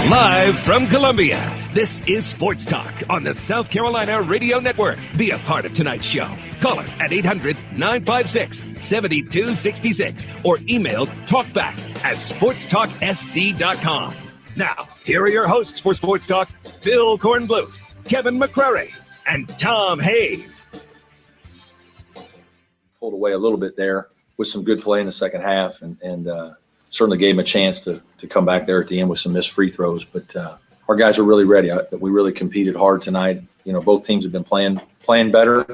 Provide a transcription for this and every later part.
Live from Columbia, this is Sports Talk on the South Carolina Radio Network. Be a part of tonight's show. Call us at 800-956-7266 or email talkback@sportstalksc.com. Now, here are your hosts for Sports Talk, Phil Kornbluth, Kevin McCrary, and Tom Hayes. Pulled away a little bit there with some good play in the second half and certainly gave him a chance to come back there at the end with some missed free throws. But our guys are really ready. We really competed hard tonight. You know, both teams have been playing better,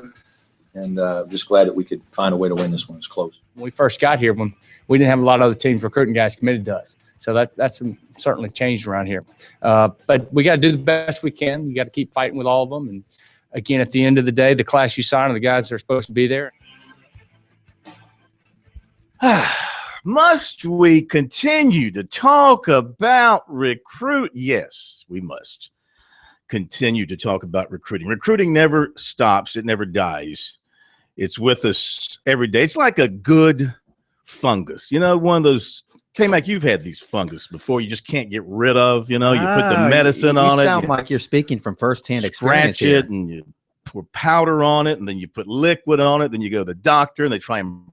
and just glad that we could find a way to win this one. It's close. When we first got here, when we didn't have a lot of other teams recruiting guys committed to us. So that's certainly changed around here. But we got to do the best we can. You got to keep fighting with all of them. And, again, at the end of the day, the class you sign are the guys that are supposed to be there. Must we continue to talk about recruit? Yes, we must continue to talk about recruiting. Recruiting never stops. It never dies. It's with us every day. It's like a good fungus. You know, one of those, K-Mac, you've had these fungus before you just can't get rid of. You know, you put the medicine on it. You sound like you're speaking from firsthand experience. Scratch it and you pour powder on it, and then you put liquid on it. Then you go to the doctor and they try and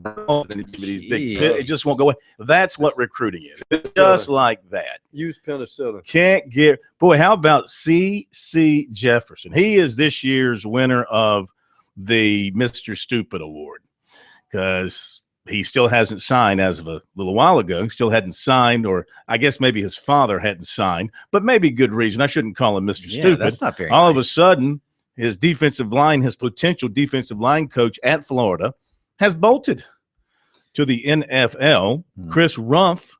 and then give you these big it just won't go away. That's what recruiting is. It's just like that. Use penicillin. Can't get how about C.C. Jefferson? He is this year's winner of the Mr. Stupid Award because he still hasn't signed as of a little while ago. He still hadn't signed, or I guess maybe his father hadn't signed, but maybe good reason. I shouldn't call him Mr. Stupid. That's not very All nice. of a sudden, his potential defensive line coach at Florida has bolted to the NFL. Chris Rumph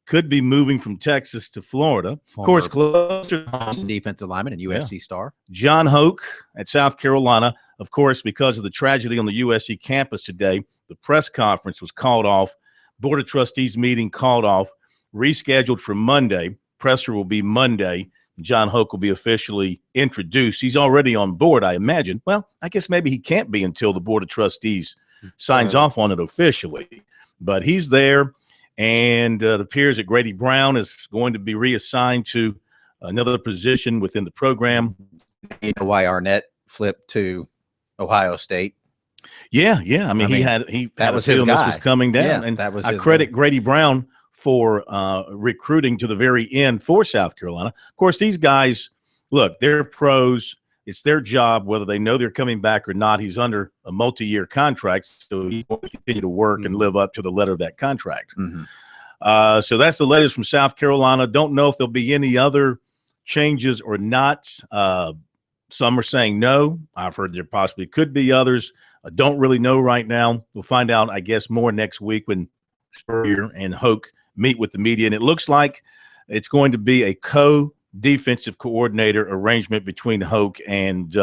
could be moving from Texas to Florida. Of course, closer defensive lineman and USC star. John Hoke at South Carolina. Of course, because of the tragedy on the USC campus today, the press conference was called off. Board of Trustees meeting called off, rescheduled for Monday. Presser will be Monday. John Hoke will be officially introduced. He's already on board, I imagine. Well, I guess maybe he can't be until the Board of Trustees signs off on it officially. But he's there, and it appears that Grady Brown is going to be reassigned to another position within the program. You know why Arnett flipped to Ohio State? Yeah. I mean he had a feeling this was coming down, and I credit Grady Brown for recruiting to the very end for South Carolina. Of course, these guys, look, they're pros. It's their job, whether they know they're coming back or not. He's under a multi-year contract, so he's going to continue to work and live up to the letter of that contract. So that's the latest from South Carolina. Don't know if there'll be any other changes or not. Some are saying no. I've heard there possibly could be others. I don't really know right now. We'll find out, I guess, more next week when Spurrier and Hoke meet with the media. And it looks like it's going to be a co-defensive coordinator arrangement between Hoke and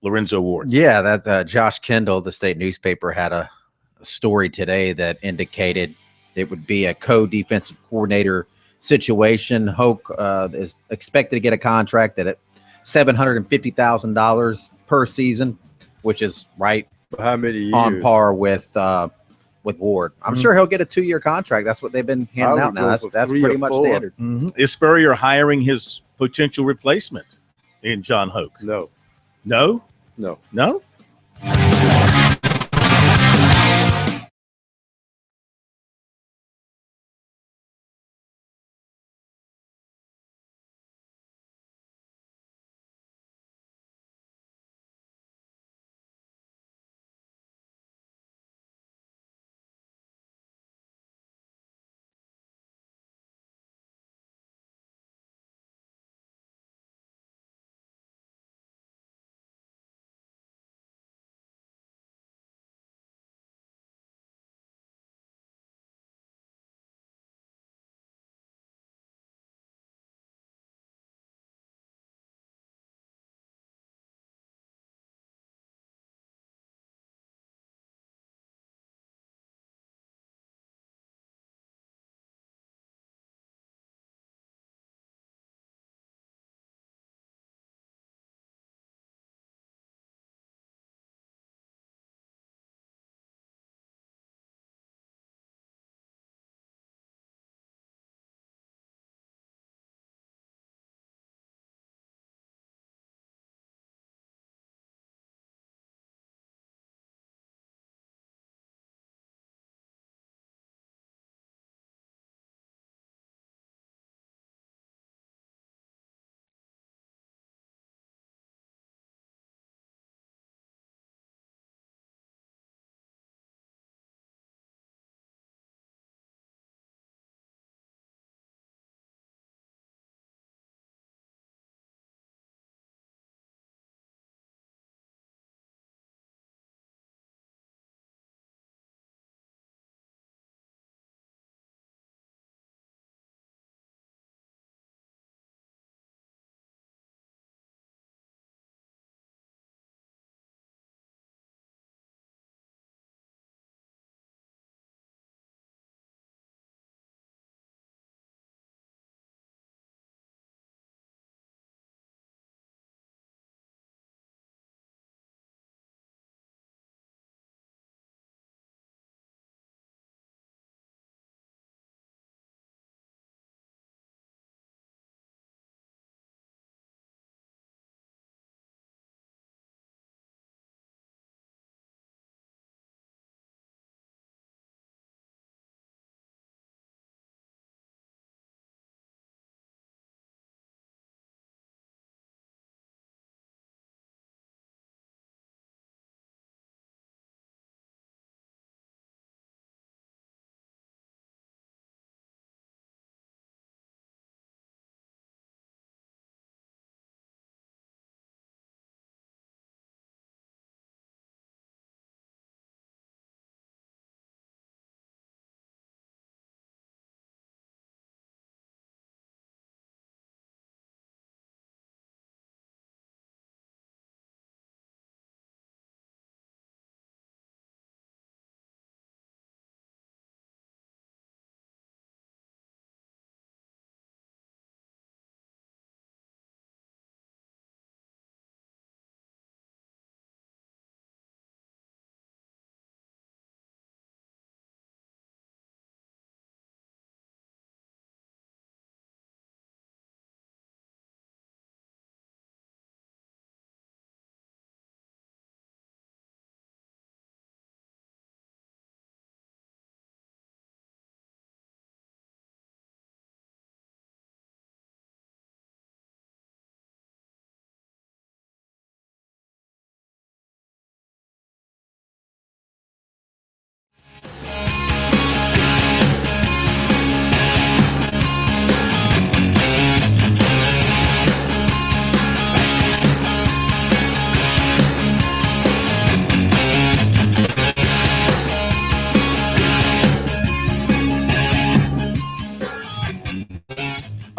Lorenzo Ward. Yeah, that Josh Kendall, the state newspaper, had a story today that indicated it would be a co-defensive coordinator situation. Hoke is expected to get a contract at $750,000 per season, which is right how many years? On par with Ward. I'm sure he'll get a 2-year contract. That's what they've been handing out now. That's pretty much standard. Is Spurrier hiring his potential replacement in John Hoke? No. No? No. No?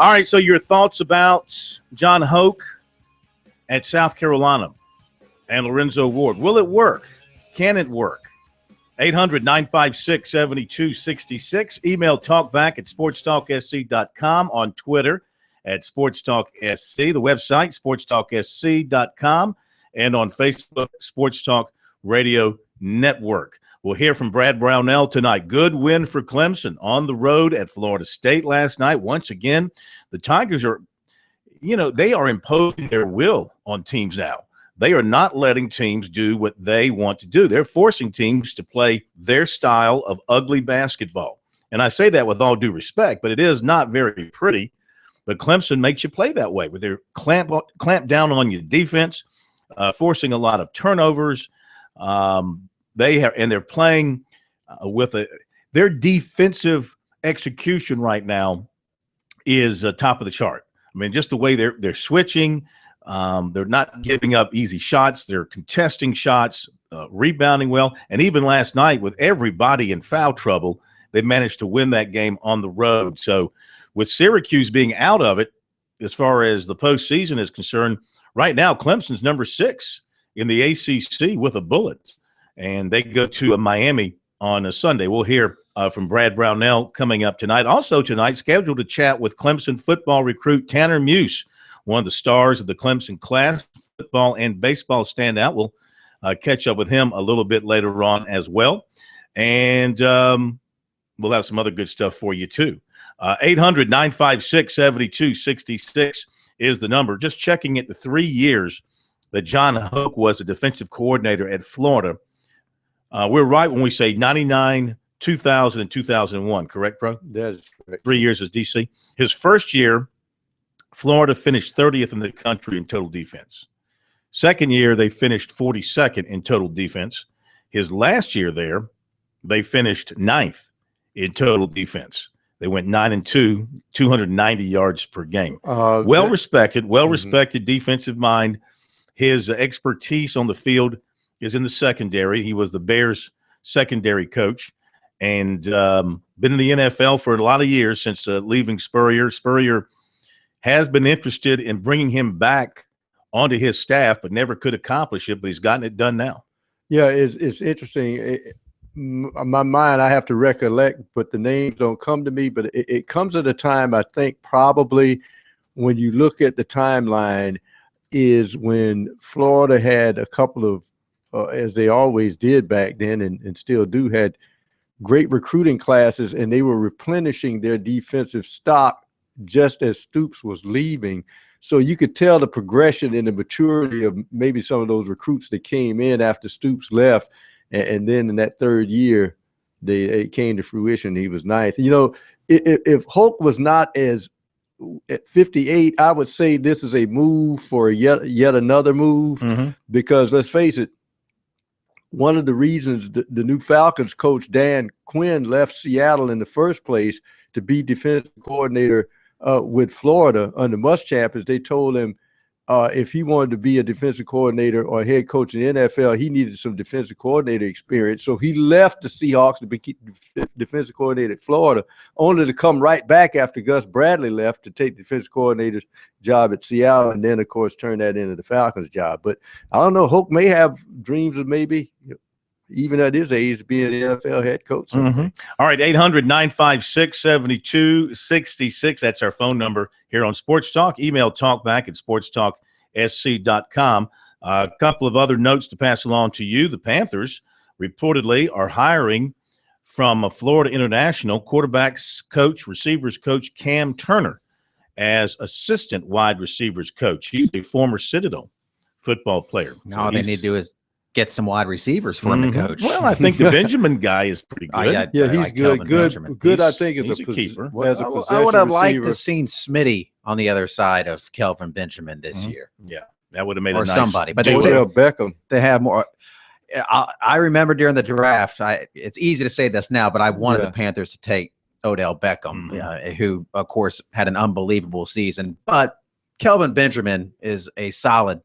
All right, so your thoughts about John Hoke at South Carolina and Lorenzo Ward. Will it work? Can it work? 800-956-7266. Email talkback at sportstalksc.com, on Twitter at sportstalksc, the website sportstalksc.com, and on Facebook, Sports Talk Radio Network. We'll hear from Brad Brownell tonight. Good win for Clemson on the road at Florida State last night. Once again, the Tigers are, they are imposing their will on teams now. They are not letting teams do what they want to do. They're forcing teams to play their style of ugly basketball. And I say that with all due respect, but it is not very pretty. But Clemson makes you play that way, with their clamp down on your defense, forcing a lot of turnovers. They're playing with their defensive execution right now is top of the chart. I mean, just the way they're switching, they're not giving up easy shots. They're contesting shots, rebounding well, and even last night with everybody in foul trouble, they managed to win that game on the road. So, with Syracuse being out of it, as far as the postseason is concerned, right now Clemson's number 6 in the ACC with a bullet. And they go to Miami on a Sunday. We'll hear from Brad Brownell coming up tonight. Also tonight, scheduled to chat with Clemson football recruit Tanner Muse, one of the stars of the Clemson class, football and baseball standout. We'll catch up with him a little bit later on as well. And we'll have some other good stuff for you too. 800-956-7266 is the number. Just checking it, the 3 years that John Hoke was a defensive coordinator at Florida. We're right when we say 99, 2000, and 2001, correct, bro? That is correct. 3 years as DC. His first year, Florida finished 30th in the country in total defense. Second year, they finished 42nd in total defense. His last year there, they finished 9th in total defense. They went 9-2, 290 yards per game. Well-respected defensive mind. His expertise on the field is in the secondary. He was the Bears' secondary coach and been in the NFL for a lot of years since leaving Spurrier. Spurrier has been interested in bringing him back onto his staff, but never could accomplish it, but he's gotten it done now. Yeah, it's interesting. My mind, I have to recollect, but the names don't come to me. But it comes at a time, I think, probably when you look at the timeline, is when Florida had a couple of, as they always did back then and still do, had great recruiting classes, and they were replenishing their defensive stock just as Stoops was leaving. So you could tell the progression and the maturity of maybe some of those recruits that came in after Stoops left. And then in that third year, it came to fruition. He was 9th. If Hoke was not as at 58, I would say this is a move for yet another move, because let's face it, one of the reasons the new Falcons coach Dan Quinn left Seattle in the first place to be defensive coordinator with Florida under Muschamp is they told him if he wanted to be a defensive coordinator or head coach in the NFL, he needed some defensive coordinator experience. So he left the Seahawks to be defensive coordinator at Florida, only to come right back after Gus Bradley left to take the defensive coordinator's job at Seattle, and then, of course, turn that into the Falcons' job. But I don't know. Hoke may have dreams of maybe, even at his age, being an NFL head coach. All right, 800-956-7266. That's our phone number here on Sports Talk. Email talkback at sportstalksc.com. A couple of other notes to pass along to you. The Panthers reportedly are hiring from Florida International quarterbacks coach, receivers coach Cam Turner as assistant wide receivers coach. He's a former Citadel football player. All they need to do is get some wide receivers for him to coach. Well, I think the Benjamin guy is pretty good. He's like good. Good, I think, he's a keeper. I would have liked to seen Smitty on the other side of Kelvin Benjamin this year. Yeah, that would have made or a nice somebody. But Odell Beckham. They have more. I remember during the draft. It's easy to say this now, but I wanted the Panthers to take Odell Beckham, who, of course, had an unbelievable season. But Kelvin Benjamin is a solid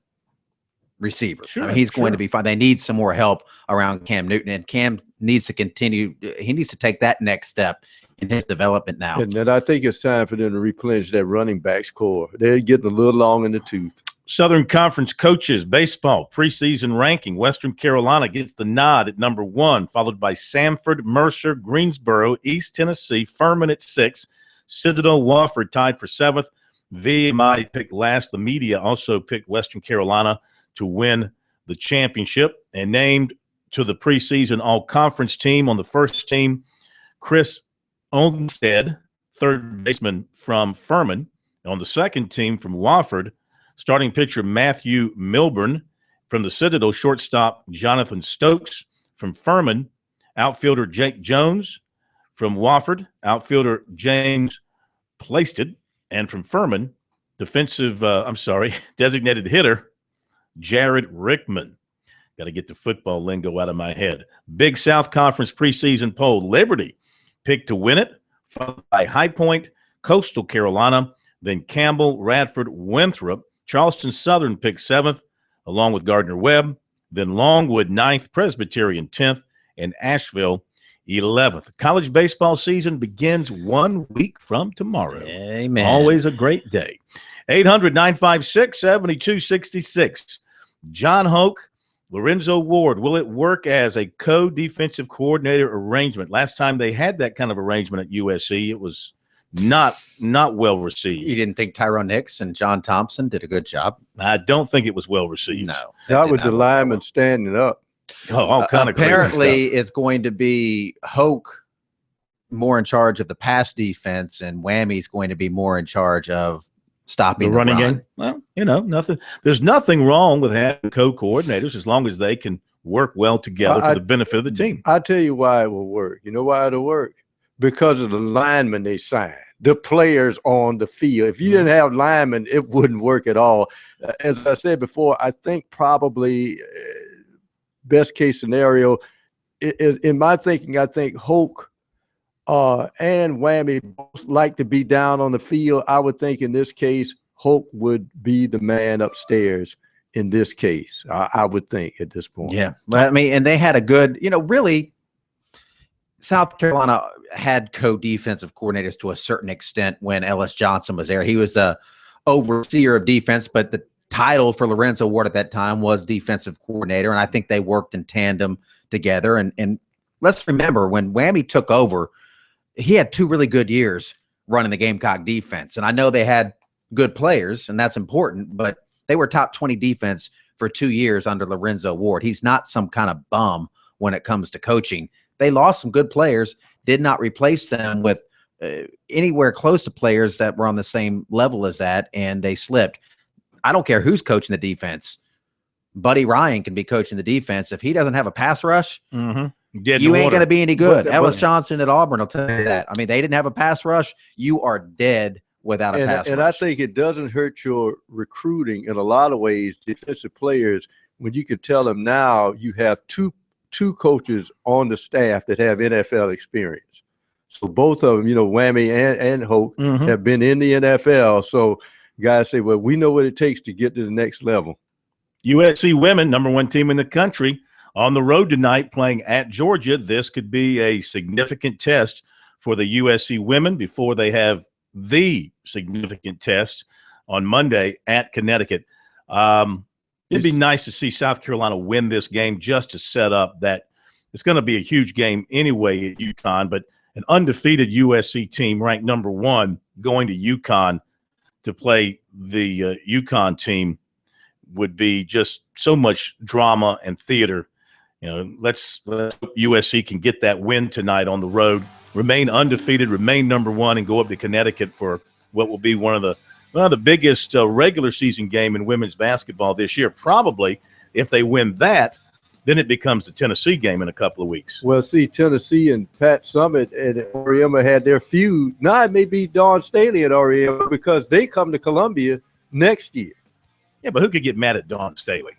receiver. Sure, I mean, he's going to be fine. They need some more help around Cam Newton, and Cam needs to continue. He needs to take that next step in his development now. And then I think it's time for them to replenish that running backs core. They're getting a little long in the tooth. Southern Conference coaches baseball preseason ranking. Western Carolina gets the nod at number 1, followed by Samford, Mercer, Greensboro, East Tennessee, Furman at 6, Citadel, Wofford tied for 7th. VMI picked last. The media also picked Western Carolina to win the championship and named to the preseason all-conference team. On the first team, Chris Olmstead, third baseman from Furman. On the second team from Wofford, starting pitcher Matthew Milburn. From the Citadel, shortstop Jonathan Stokes. From Furman, outfielder Jake Jones. From Wofford, outfielder James Plasted. And from Furman, designated hitter Jared Rickman. Got to get the football lingo out of my head. Big South Conference preseason poll. Liberty picked to win it, followed by High Point, Coastal Carolina, then Campbell, Radford, Winthrop. Charleston Southern picked 7th, along with Gardner-Webb, then Longwood 9th, Presbyterian 10th, and Asheville 11th. College baseball season begins 1 week from tomorrow. Amen. Always a great day. 800-956-7266. John Hoke, Lorenzo Ward, will it work as a co-defensive coordinator arrangement? Last time they had that kind of arrangement at USC, it was not well received. You didn't think Tyrone Hicks and John Thompson did a good job? I don't think it was well received. No. Not with the linemen standing up. All kind of crazy apparently stuff. It's going to be Hoke more in charge of the pass defense, and Whammy's going to be more in charge of stopping the running run. game. Well, nothing. There's nothing wrong with having co-coordinators as long as they can work well together for the benefit of the team. I'll tell you why it will work. You know why it'll work? Because of the linemen they signed, the players on the field. If you didn't have linemen, it wouldn't work at all. As I said before, I think probably best case scenario, in my thinking, I think Hoke and Whammy both like to be down on the field. I would think in this case, Hoke would be the man upstairs in this case. I would think at this point. Yeah. But I mean, and they had a good, really, South Carolina had co-defensive coordinators to a certain extent when Ellis Johnson was there. He was the overseer of defense, but the title for Lorenzo Ward at that time was defensive coordinator, and I think they worked in tandem together. And let's remember, when Whammy took over, he had 2 really good years running the Gamecock defense. And I know they had good players, and that's important, but they were top 20 defense for 2 years under Lorenzo Ward. He's not some kind of bum when it comes to coaching. They lost some good players, did not replace them with anywhere close to players that were on the same level as that, and they slipped. I don't care who's coaching the defense. Buddy Ryan can be coaching the defense. If he doesn't have a pass rush, you ain't going to be any good. Ellis Johnson at Auburn will tell you that. I mean, they didn't have a pass rush. You are dead without a pass rush. And I think it doesn't hurt your recruiting in a lot of ways, defensive players, when you can tell them now you have two coaches on the staff that have NFL experience. So both of them, Whammy and Hoke have been in the NFL. So guys say, well, we know what it takes to get to the next level. USC women, number 1 team in the country, on the road tonight playing at Georgia. This could be a significant test for the USC women before they have the significant test on Monday at Connecticut. It'd be nice to see South Carolina win this game just to set up that it's going to be a huge game anyway at UConn, but an undefeated USC team ranked number 1 going to UConn to play the UConn team would be just so much drama and theater. Let's USC can get that win tonight on the road, remain undefeated, remain number 1, and go up to Connecticut for what will be one of the biggest regular season game in women's basketball this year. Probably, if they win that, then it becomes the Tennessee game in a couple of weeks. Well, see, Tennessee and Pat Summitt and Oriema had their feud. Now it may be Dawn Staley and Oriema because they come to Columbia next year. Yeah, but who could get mad at Dawn Staley?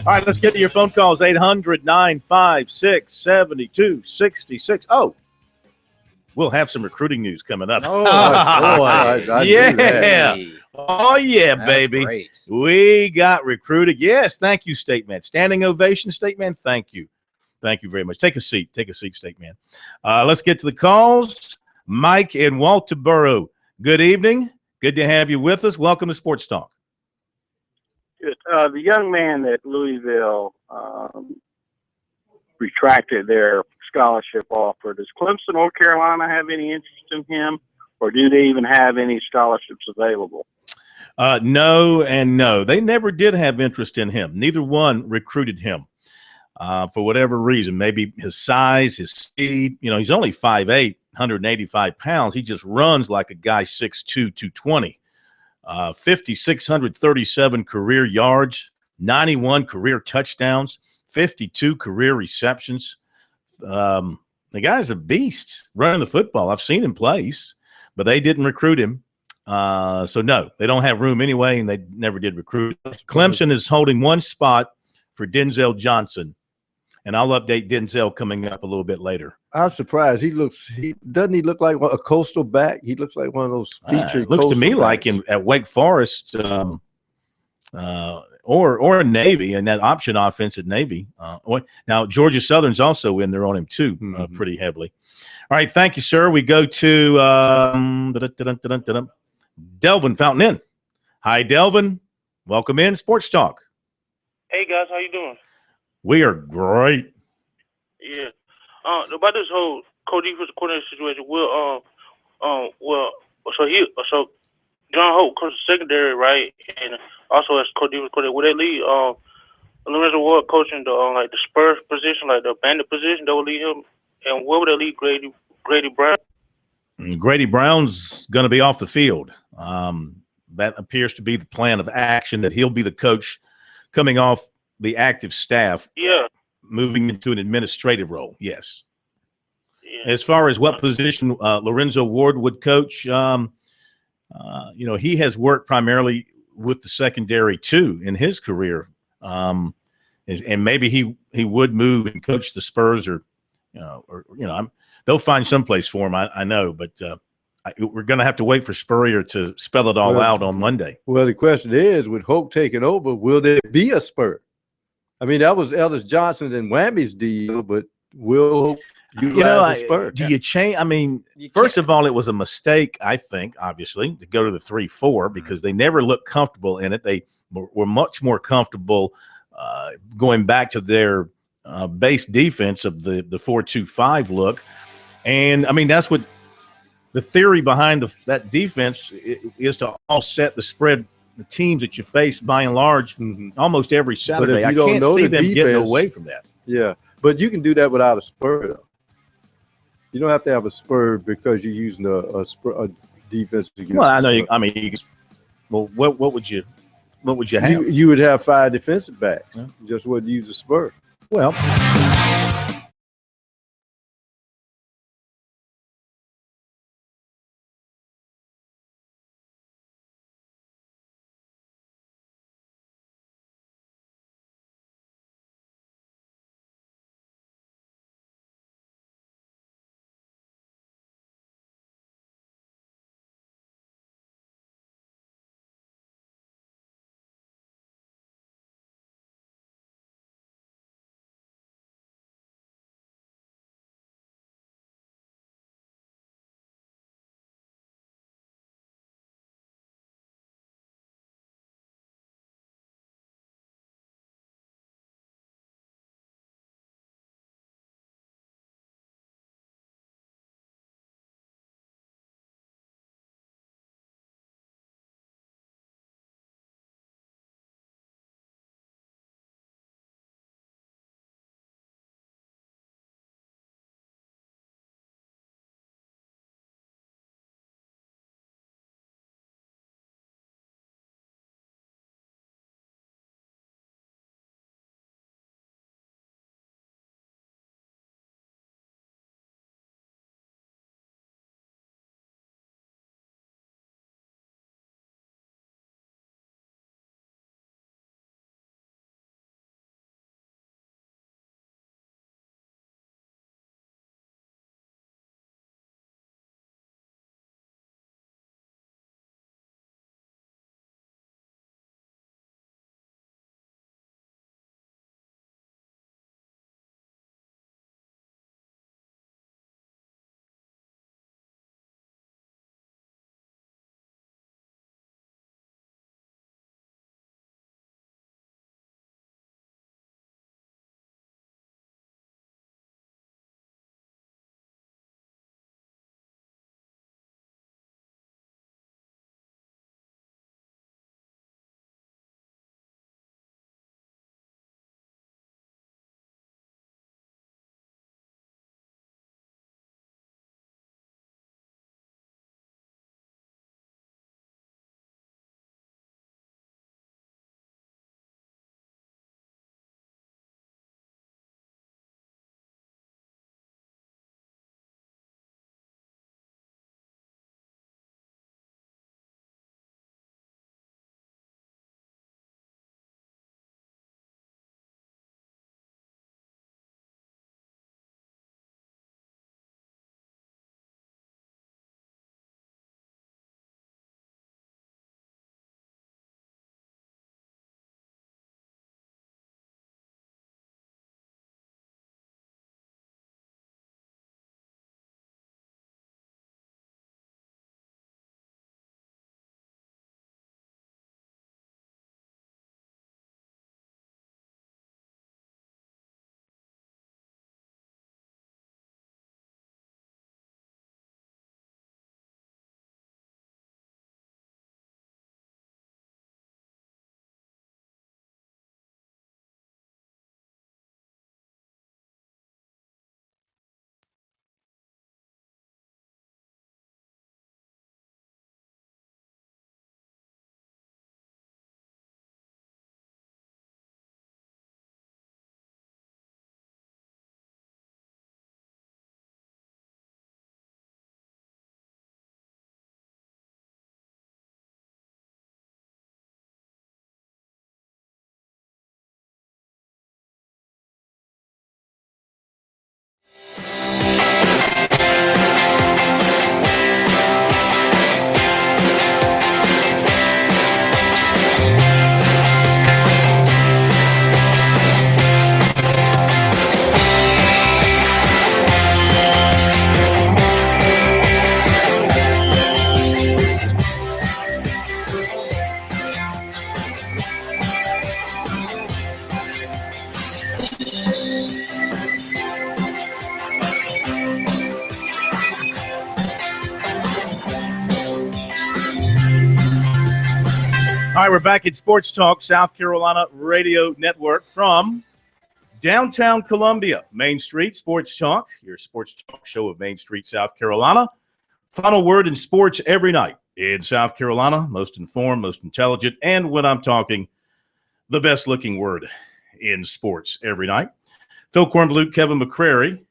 All right, let's get to your phone calls. 800-956-7266. Oh, we'll have some recruiting news coming up. Oh, boy. Yeah. Oh, yeah, That's baby. Great. We got recruited. Yes, thank you, State Man. Standing ovation, State Man. Thank you. Thank you very much. Take a seat. Take a seat, State Man. Let's get to the calls. Mike in Walterboro. Good evening. Good to have you with us. Welcome to Sports Talk. Good. The young man at Louisville retracted their scholarship offer. Does Clemson, North Carolina have any interest in him, or do they even have any scholarships available? No and no. They never did have interest in him. Neither one recruited him for whatever reason. Maybe his size, his speed. You know, he's only 5'8", 185 pounds. He just runs like a guy 6'2", 220. 5,637 career yards, 91 career touchdowns, 52 career receptions. The guy's a beast running the football. I've seen him play, but they didn't recruit him. So, no, they don't have room anyway, and they never did recruit. Clemson is holding one spot for Denzel Johnson, and I'll update Denzel coming up a little bit later. I'm surprised. Doesn't he look like a coastal back? He looks like one of those featured. Looks to me backs. like at Wake Forest or Navy, and that option offense at Navy. Now Georgia Southern's also in there on him too, pretty heavily. All right, thank you, sir. We go to Delvin Fountain Inn. Hi, Delvin. Welcome in Sports Talk. Hey guys, how you doing? We are great. Yeah. About this whole co-defensive coordinator situation, so John Hope comes to secondary, right? And also as co-defensive coordinator, would they lead Lorenzo Ward coaching the Spurs position, like the bandit position? That would lead him, and where would they lead Grady Brown? Grady Brown's going to be off the field. That appears to be the plan of action, that he'll be the coach coming off the active staff. Yeah. Moving into an administrative role, yes. Yeah. As far as what position Lorenzo Ward would coach, he has worked primarily with the secondary too in his career, and maybe he would move and coach the Spurs, they'll find someplace for him. I know, but we're going to have to wait for Spurrier to spell it all out on Monday. Well, the question is, with Hope taking over, will there be a Spur? I mean, that was Ellis Johnson and Whammy's deal, but will utilize a Spur? Do you change? I mean, first of all, it was a mistake, I think, obviously, to go to the 3-4 because they never looked comfortable in it. They were much more comfortable going back to their base defense of the 4-2-5 look. And, I mean, that's what the theory behind that defense is, to offset the spread, the teams that you face by and large almost every Saturday. I can't see them getting away from that. Yeah, but you can do that without a Spur, though. You don't have to have a Spur because you're using a defense. Well, I know. What would you have? You would have 5 defensive backs. Yeah. Just wouldn't use a Spur. Well. right, we're back at Sports Talk South Carolina Radio Network from downtown Columbia, Main Street. Sports Talk, your sports talk show of Main Street, South Carolina. Final word in sports every night in South Carolina. Most informed, most intelligent, and when I'm talking, the best-looking word in sports every night. Phil Kornblut, Kevin McCrary,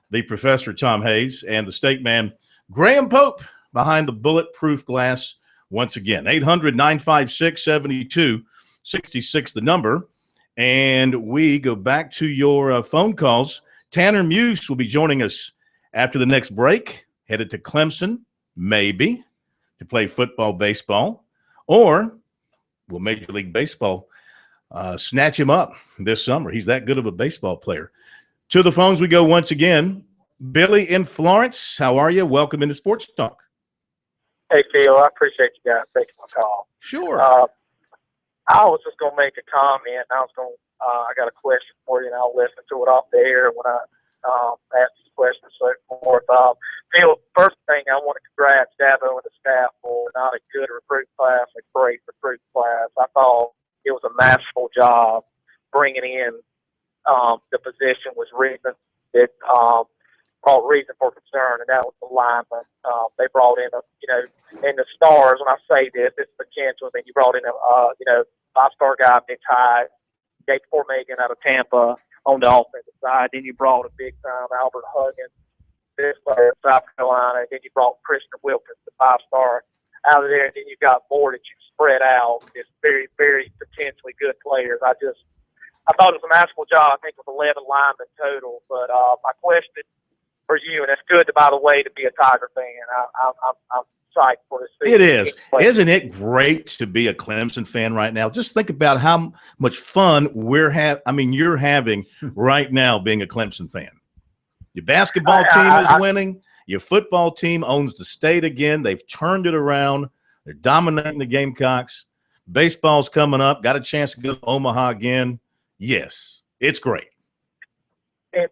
the Professor Tom Hayes, and the state man Graham Pope behind the bulletproof glass once again. 800-956-7266, the number. And we go back to your phone calls. Tanner Muse will be joining us after the next break, headed to Clemson, maybe, to play football, baseball, or will Major League Baseball snatch him up this summer? He's that good of a baseball player. To the phones we go once again. Billy in Florence, how are you? Welcome into Sports Talk. Hey, Phil, I appreciate you guys taking my call. Sure. I was just going to make a comment. I got a question for you, and I'll listen to it off the air when I ask this question so forth. Phil, first thing, I want to congrats Dabo and the staff for not a good recruit class, a great recruit class. I thought it was a masterful job bringing in the position was reason that brought reason for concern, and that was the lineman. They brought in and the stars. When I say this, it's potential. Then you brought in a five-star guy, Mitch Hyde, Jake Formagan out of Tampa on the offensive side. Then you brought a big-time Albert Huggins, this player in South Carolina. Then you brought Christian Wilkins, the five-star, out of there. And then you got more that you spread out. Just very, very potentially good players. I thought it was a masterful job. I think it was 11 linemen total. But my question for you, and it's good, by the way, to be a Tiger fan. I'm psyched for this season. It is. Isn't it great to be a Clemson fan right now? Just think about how much fun you're having right now being a Clemson fan. Your basketball team is winning. Your football team owns the state again. They've turned it around. They're dominating the Gamecocks. Baseball's coming up. Got a chance to go to Omaha again. Yes, it's great. And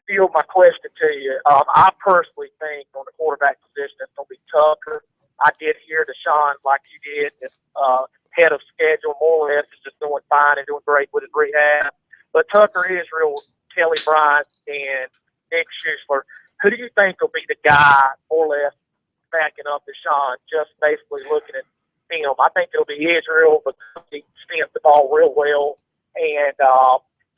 Phil, my question to you, I personally think on the quarterback position it's going to be Tucker. I did hear Deshaun, like you did, head of schedule, more or less, is just doing fine and doing great with his rehab. But Tucker is real. Kelly Bryant and Nick Schuessler. Who do you think will be the guy, more or less, backing up Deshaun, just basically looking at him? I think it'll be Israel because he stamps the ball real well, and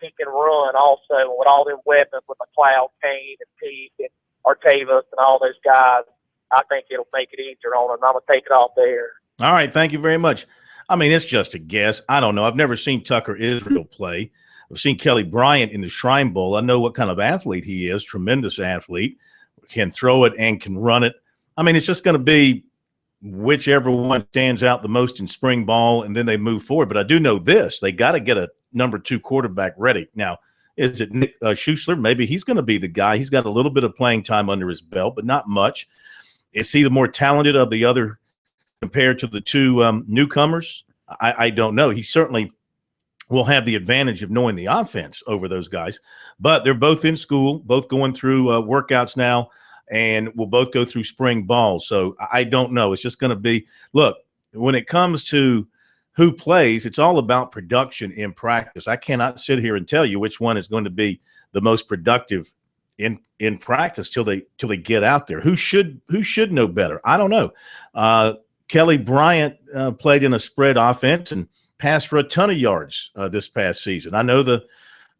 he can run also with all them weapons with McLeod, Kane, and Pete, and Artavis, and all those guys. I think it'll make it easier on him. I'm going to take it off there. All right, thank you very much. I mean, it's just a guess. I don't know. I've never seen Tucker Israel play. I've seen Kelly Bryant in the Shrine Bowl. I know what kind of athlete he is, tremendous athlete, can throw it and can run it. I mean, it's just going to be whichever one stands out the most in spring ball, and then they move forward. But I do know this. They got to get a number 2 quarterback ready. Now, is it Nick Schuessler? Maybe he's going to be the guy. He's got a little bit of playing time under his belt, but not much. Is he the more talented of the other compared to the 2 newcomers? I don't know. He certainly will have the advantage of knowing the offense over those guys. But they're both in school, both going through workouts now, and will both go through spring ball. So I don't know. It's just going to be – look, when it comes to who plays, it's all about production in practice. I cannot sit here and tell you which one is going to be the most productive in practice till they get out there. Who should know better? I don't know. Kelly Bryant played in a spread offense and passed for a ton of yards this past season. I know the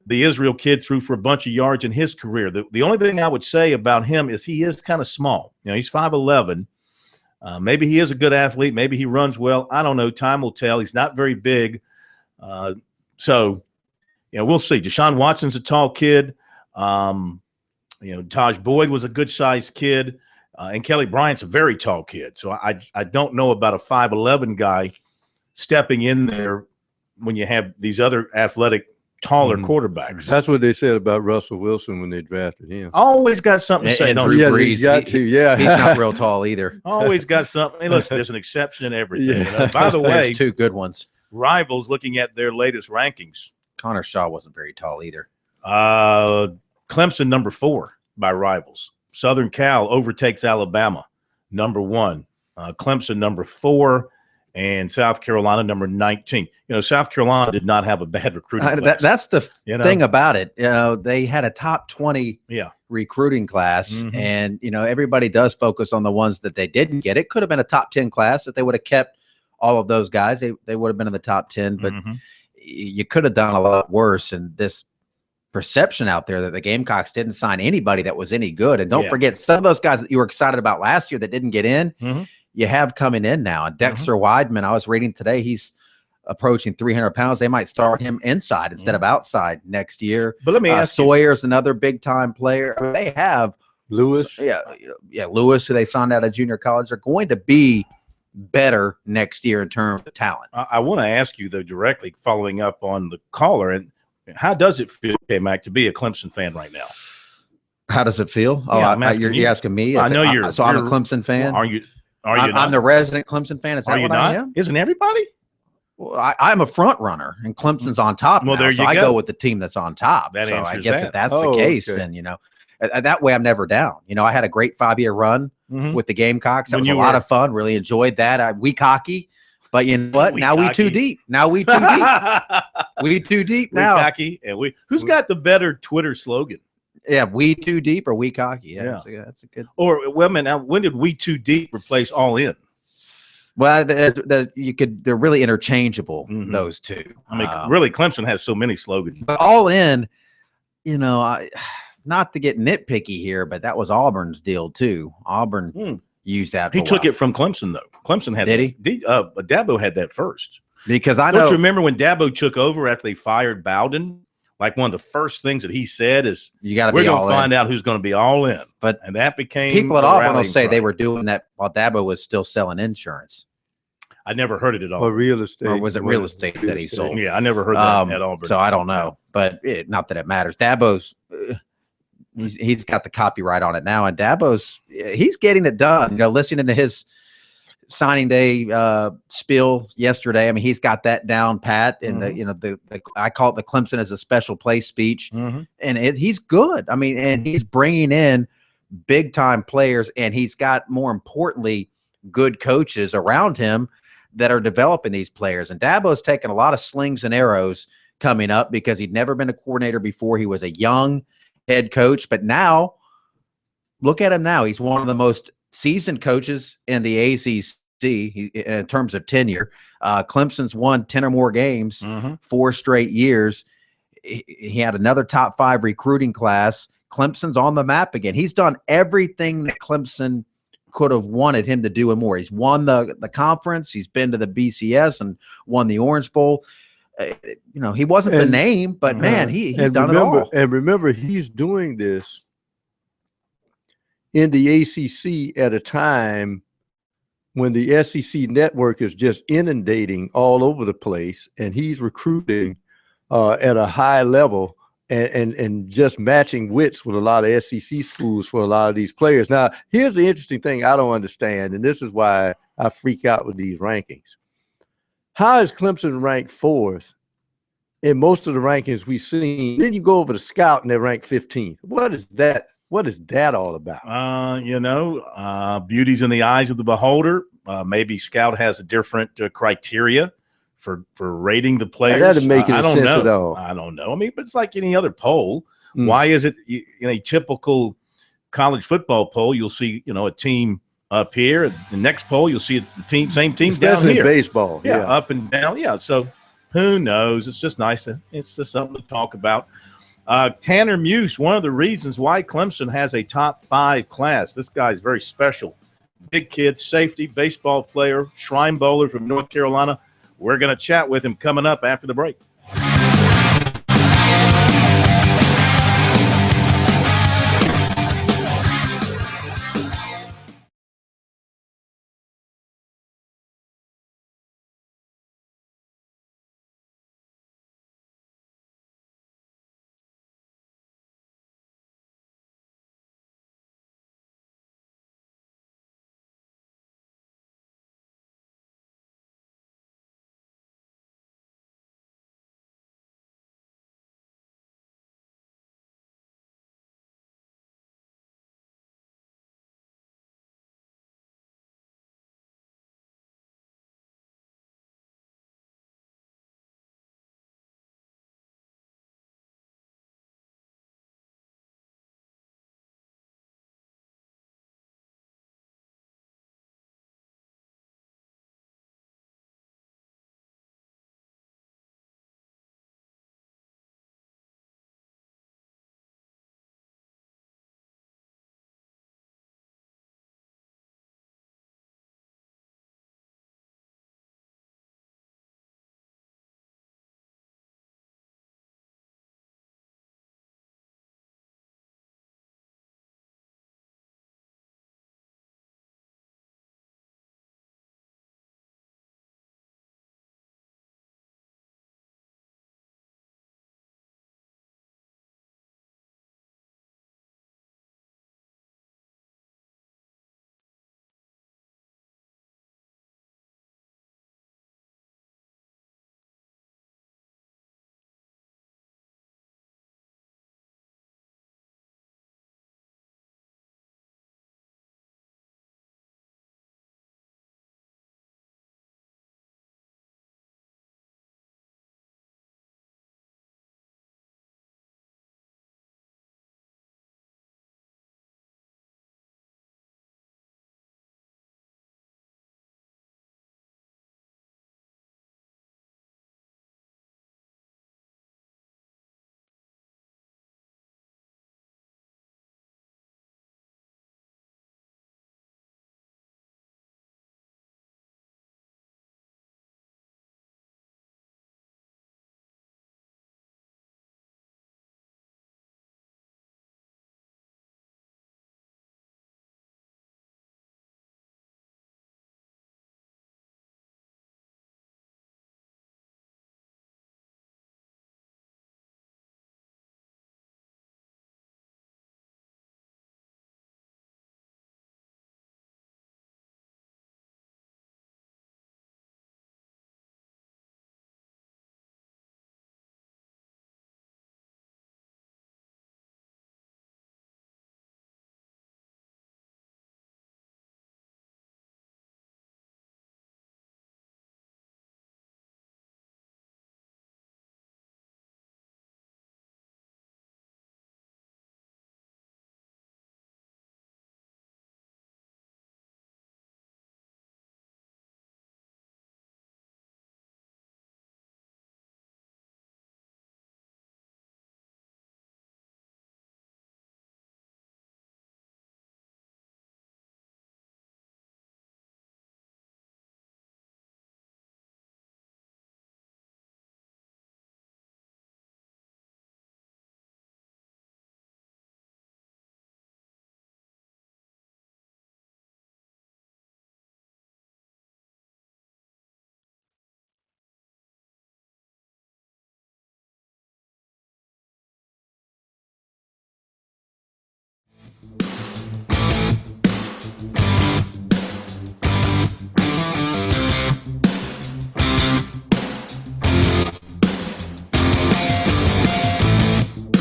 Israel kid threw for a bunch of yards in his career. The only thing I would say about him is he is kind of small. You know, he's 5'11". Maybe he is a good athlete. Maybe he runs well. I don't know. Time will tell. He's not very big. So, we'll see. Deshaun Watson's a tall kid. Taj Boyd was a good-sized kid. And Kelly Bryant's a very tall kid. So I don't know about a 5'11" guy stepping in there when you have these other athletic, taller quarterbacks. That's what they said about Russell Wilson when they drafted him. Always got something to say. And Drew Brees, he's not real tall either. Always got something. Hey, listen, there's an exception in everything. Yeah. By the way, there's 2 good ones. Rivals looking at their latest rankings. Connor Shaw wasn't very tall either. Clemson number 4 by Rivals. Southern Cal overtakes Alabama, number 1. Clemson number 4. and South Carolina number 19. South Carolina did not have a bad recruiting class. That's the thing about it. They had a top 20 recruiting class, and everybody does focus on the ones that they didn't get. It could have been a top 10 class if they would have kept all of those guys. They would have been in the top 10, but you could have done a lot worse. And this perception out there that the Gamecocks didn't sign anybody that was any good. And don't forget, some of those guys that you were excited about last year that didn't get in, you have coming in now. And Dexter Weidman, I was reading today, he's approaching 300 pounds. They might start him inside instead of outside next year. But let me ask Sawyer's another big-time player. I mean, they have Lewis. Lewis, who they signed out of junior college, are going to be better next year in terms of talent. I want to ask you, though, directly following up on the caller, and how does it feel, K-Mac, to be a Clemson fan right now? How does it feel? You're asking me. I know you're. So I'm a Clemson fan. Are you? I'm the resident Clemson fan. Is that what I am? Isn't everybody? Well, I'm a front runner, and Clemson's on top. Well, now, there you so go. I go with the team that's on top. That so answers I guess that. if that's the case, then that way I'm never down. I had a great 5-year run with the Gamecocks. That was a lot of fun. Really enjoyed that. We cocky. But you know what? Now we too deep. We too deep now. We cocky, and who's got the better Twitter slogan? Yeah, we too deep or we cocky. Yeah. That's a good. Or now when did we too deep replace all in? Well, they're really interchangeable. Those two. I mean, really, Clemson has so many slogans. But all in, not to get nitpicky here, but that was Auburn's deal too. Auburn used that. He took it from Clemson, though. Clemson had. Did he? Dabo had that first. Because I don't you remember when Dabo took over after they fired Bowden? Like one of the first things that he said is, "You got to we're going to find out who's going to be all in." And that became people at Auburn will say they were doing that while Dabo was still selling insurance. I never heard it at all. Or real estate. Or was it real estate that he sold? Yeah, I never heard that at Auburn. So I don't know, but not that it matters. Dabo's he's got the copyright on it now, and Dabo's he's getting it done. Listening to his signing day spiel yesterday, I mean, he's got that down pat. And I call it the Clemson as a special place speech, and he's good. I mean, and he's bringing in big time players, and he's got, more importantly, good coaches around him that are developing these players. And Dabo's taken a lot of slings and arrows coming up because he'd never been a coordinator before. He was a young head coach, but now look at him now. He's one of the most seasoned coaches in the ACC in terms of tenure. Clemson's won 10 or more games, 4 straight years. He had another top 5 recruiting class. Clemson's on the map again. He's done everything that Clemson could have wanted him to do and more. He's won the conference. He's been to the BCS and won the Orange Bowl. He wasn't the name, but man, he's done it all. And remember, he's doing this in the ACC at a time when the SEC network is just inundating all over the place, and he's recruiting at a high level and just matching wits with a lot of SEC schools for a lot of these players. Now, here's the interesting thing I don't understand, and this is why I freak out with these rankings. How is Clemson ranked 4th in most of the rankings we've seen? Then you go over to Scout and they're ranked 15th. What is that? What is that all about? Beauty's in the eyes of the beholder. Maybe Scout has a different criteria for rating the players. That doesn't make any sense at all. I don't know. I mean, but it's like any other poll. Why is it in a typical college football poll, you'll see, a team up here. The next poll, you'll see the same team down here. In baseball. Yeah, up and down. Yeah, so who knows? It's just nice. It's just something to talk about. Tanner Muse, one of the reasons why Clemson has a top 5 class. This guy's very special. Big kid, safety, baseball player, Shrine Bowler from North Carolina. We're going to chat with him coming up after the break.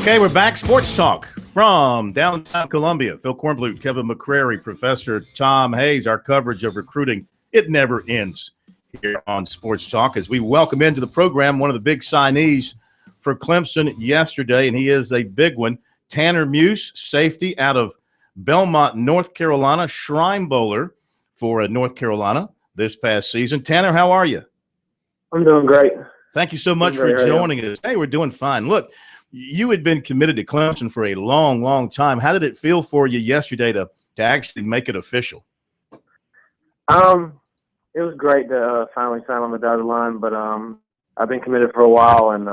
Okay, we're back. Sports Talk from downtown Columbia. Phil Kornblut, Kevin McCrary, Professor Tom Hayes. Our coverage of recruiting, it never ends here on Sports Talk as we welcome into the program one of the big signees for Clemson yesterday, and he is a big one. Tanner Muse, safety out of Belmont, North Carolina, Shrine Bowler for North Carolina this past season. Tanner, how are you? I'm doing great. Thank you so much for joining us. Hey, we're doing fine. Look, you had been committed to Clemson for a long, long time. How did it feel for you yesterday to actually make it official? It was great to finally sign on the dotted line, but I've been committed for a while, and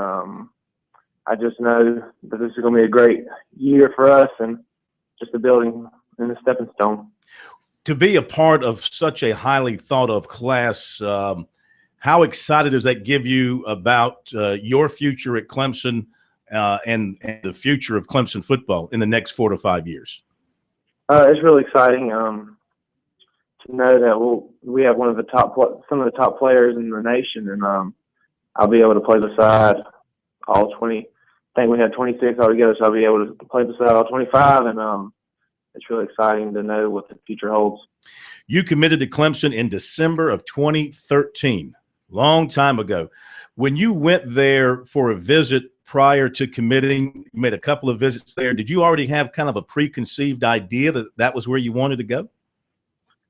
I just know that this is going to be a great year for us and just a building and a stepping stone. To be a part of such a highly thought of class, how excited does that give you about your future at Clemson and the future of Clemson football in the next 4 to 5 years? It's really exciting to know that we have some of the top players in the nation, and I'll be able to play beside all 20. I think we had 26 altogether, so I'll be able to play beside all 25, and it's really exciting to know what the future holds. You committed to Clemson in December of 2013, long time ago. When you went there for a visit prior to committing, you made a couple of visits there. Did you already have kind of a preconceived idea that that was where you wanted to go?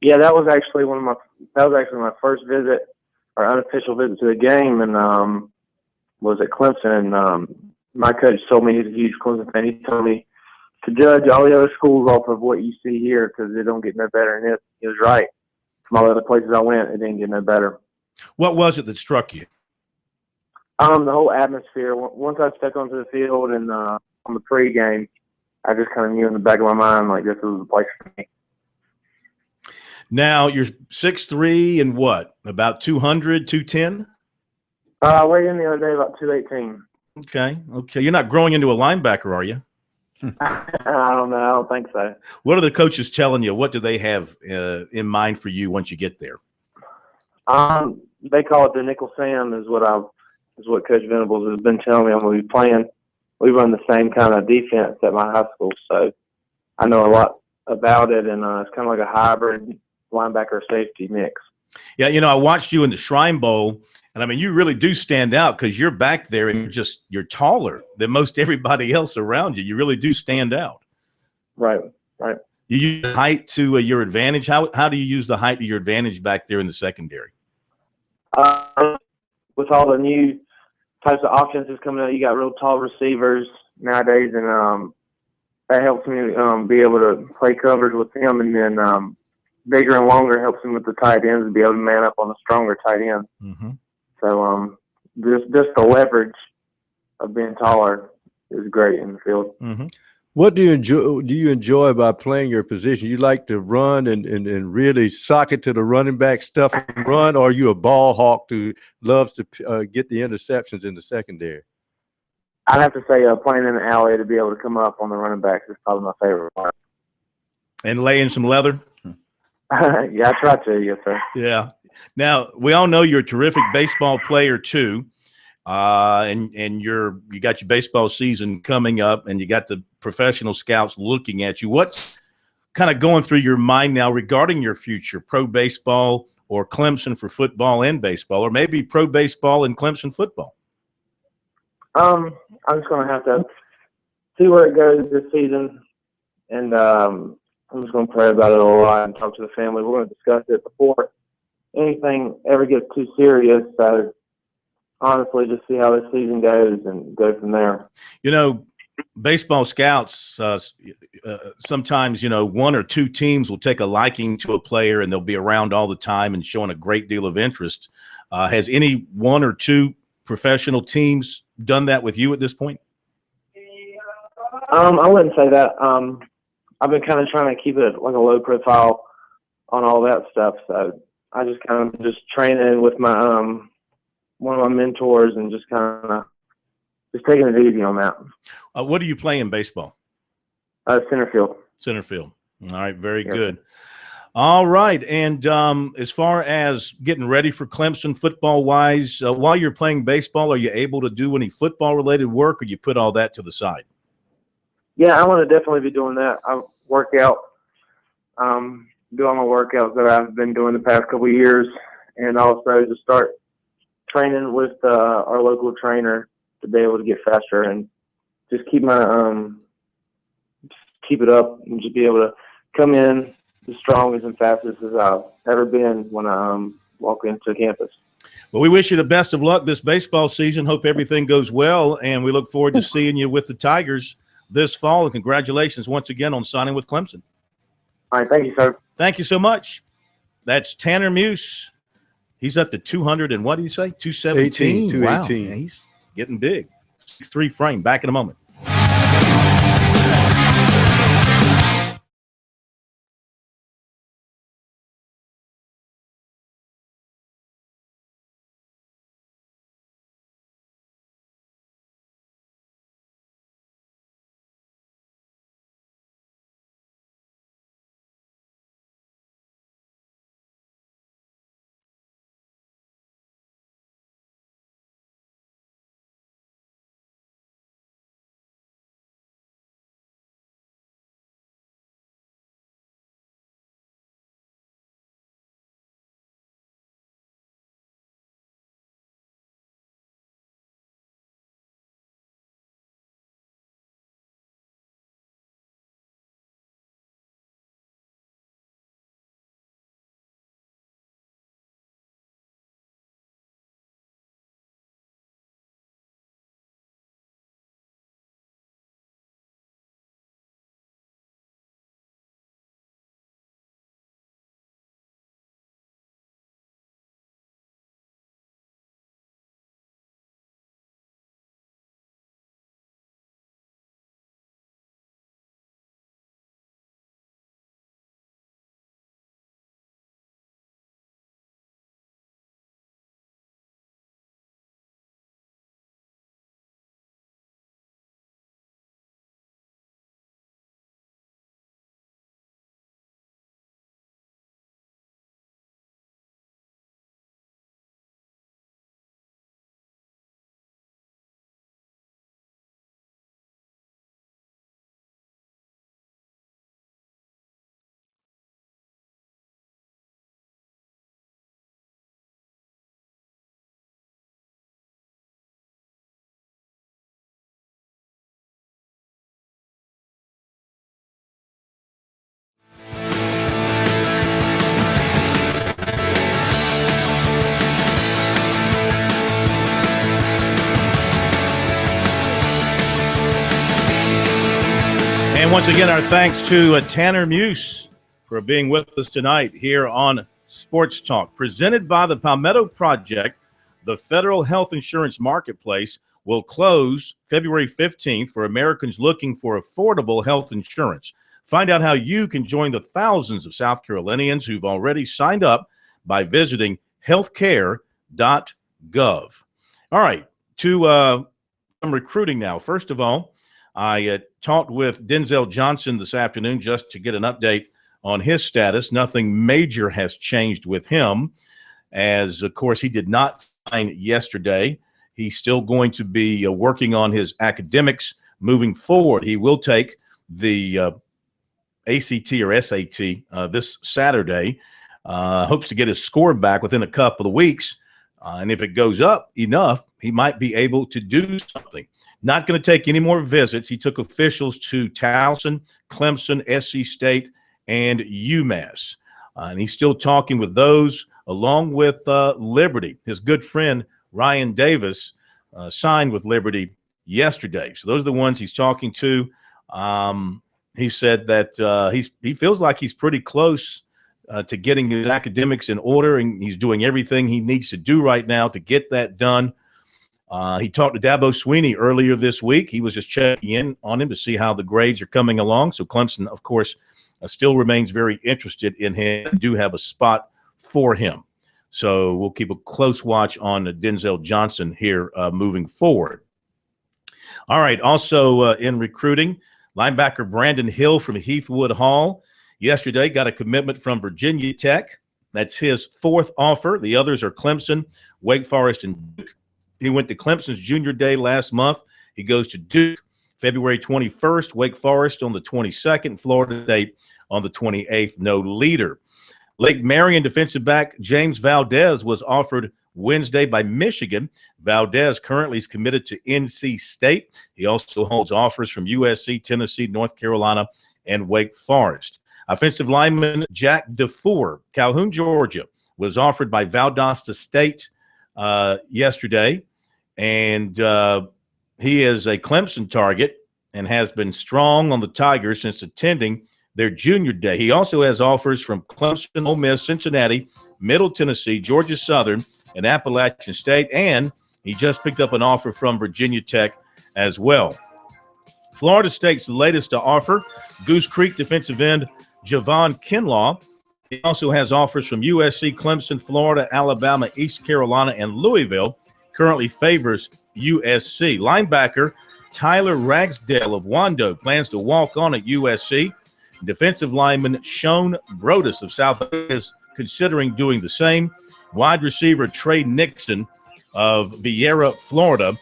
Yeah, that was actually my first visit or unofficial visit to the game, and was at Clemson. And my coach told me he's a huge Clemson fan. He told me to judge all the other schools off of what you see here because they don't get no better. And he was right. From all the other places I went, it didn't get no better. What was it that struck you? The whole atmosphere. Once I stepped onto the field and on the pregame, I just kind of knew in the back of my mind, like, this was the place for me. Now, you're 6'3" and what, about 200, 210? I weighed in the other day about 218. Okay. You're not growing into a linebacker, are you? I don't know. I don't think so. What are the coaches telling you? What do they have in mind for you once you get there? They call it the nickel Sam is what Coach Venables has been telling me I'm going to be playing. We run the same kind of defense at my high school, so I know a lot about it, and it's kind of like a hybrid linebacker safety mix. Yeah, I watched you in the Shrine Bowl, and I mean, you really do stand out because you're back there and you're taller than most everybody else around you. You really do stand out. Right. You use height to your advantage. How do you use the height to your advantage back there in the secondary? With all the new types of offenses coming out, you got real tall receivers nowadays, and that helps me be able to play coverage with them, and then bigger and longer helps me with the tight ends to be able to man up on the stronger tight ends. Mm-hmm. So just the leverage of being taller is great in the field. Mm-hmm. What do you enjoy about playing your position? You like to run and really sock it to the running back stuff and run, or are you a ball hawk who loves to get the interceptions in the secondary? I'd have to say playing in the alley to be able to come up on the running backs is probably my favorite part. And laying some leather? Yeah, I try to, yes, sir. Yeah. Now, we all know you're a terrific baseball player too, and you got your baseball season coming up, and you got the professional scouts looking at you. What's kind of going through your mind now regarding your future, pro baseball or Clemson for football and baseball, or maybe pro baseball and Clemson football? I'm just going to have to see where it goes this season, and I'm just going to pray about it a lot and talk to the family. We're going to discuss it before anything ever gets too serious. So honestly, just see how this season goes and go from there. Baseball scouts, sometimes, one or two teams will take a liking to a player and they'll be around all the time and showing a great deal of interest. Has any one or two professional teams done that with you at this point? I wouldn't say that. I've been kind of trying to keep it like a low profile on all that stuff. So I just kind of training with my one of my mentors and just kind of just taking it easy on that. What do you play in baseball? Center field. Center field. All right, very good. All right, and as far as getting ready for Clemson football-wise, while you're playing baseball, are you able to do any football-related work, or you put all that to the side? Yeah, I want to definitely be doing that. I work out, do all my workouts that I've been doing the past couple of years, and also just start training with our local trainer to be able to get faster and just keep my keep it up and just be able to come in as strong and fastest as I've ever been when I walk into campus. Well, we wish you the best of luck this baseball season. Hope everything goes well, and we look forward to seeing you with the Tigers this fall. And congratulations once again on signing with Clemson. All right, thank you, sir. Thank you so much. That's Tanner Muse. He's up to 200 and what do you say? 217. 218. Wow, yeah, he's getting big. 6'3" frame. Back in a moment. And once again, our thanks to Tanner Muse for being with us tonight here on Sports Talk. Presented by the Palmetto Project, the federal health insurance marketplace will close February 15th for Americans looking for affordable health insurance. Find out how you can join the thousands of South Carolinians who've already signed up by visiting healthcare.gov. All right, to some recruiting now. First of all, I talked with Denzel Johnson this afternoon just to get an update on his status. Nothing major has changed with him, as, of course, he did not sign yesterday. He's still going to be working on his academics moving forward. He will take the ACT or SAT this Saturday. Hopes to get his score back within a couple of weeks. And if it goes up enough, he might be able to do something. Not going to take any more visits. He took officials to Towson, Clemson, SC State, and UMass. And he's still talking with those, along with Liberty. His good friend, Ryan Davis, signed with Liberty yesterday. So those are the ones he's talking to. He said that he feels like he's pretty close to getting his academics in order, and he's doing everything he needs to do right now to get that done. He talked to Dabo Sweeney earlier this week. He was just checking in on him to see how the grades are coming along. So Clemson, of course, still remains very interested in him and do have a spot for him. So we'll keep a close watch on Denzel Johnson here moving forward. All right, also in recruiting, linebacker Brandon Hill from Heathwood Hall yesterday got a commitment from Virginia Tech. That's his fourth offer. The others are Clemson, Wake Forest, and Duke. He went to Clemson's junior day last month. He goes to Duke February 21st, Wake Forest on the 22nd, Florida State on the 28th. No leader. Lake Marion defensive back James Valdez was offered Wednesday by Michigan. Valdez currently is committed to NC State. He also holds offers from USC, Tennessee, North Carolina, and Wake Forest. Offensive lineman Jack DeFore, Calhoun, Georgia, was offered by Valdosta State yesterday, and he is a Clemson target and has been strong on the Tigers since attending their junior day. He also has offers from Clemson, Ole Miss, Cincinnati, Middle Tennessee, Georgia Southern, and Appalachian State, and he just picked up an offer from Virginia Tech as well. Florida State's latest to offer, Goose Creek defensive end Javon Kinlaw. He also has offers from USC, Clemson, Florida, Alabama, East Carolina, and Louisville. Currently favors USC. Linebacker Tyler Ragsdale of Wando plans to walk on at USC. Defensive lineman Sean Brodus of South is considering doing the same. Wide receiver Trey Nixon of Vieira, Florida,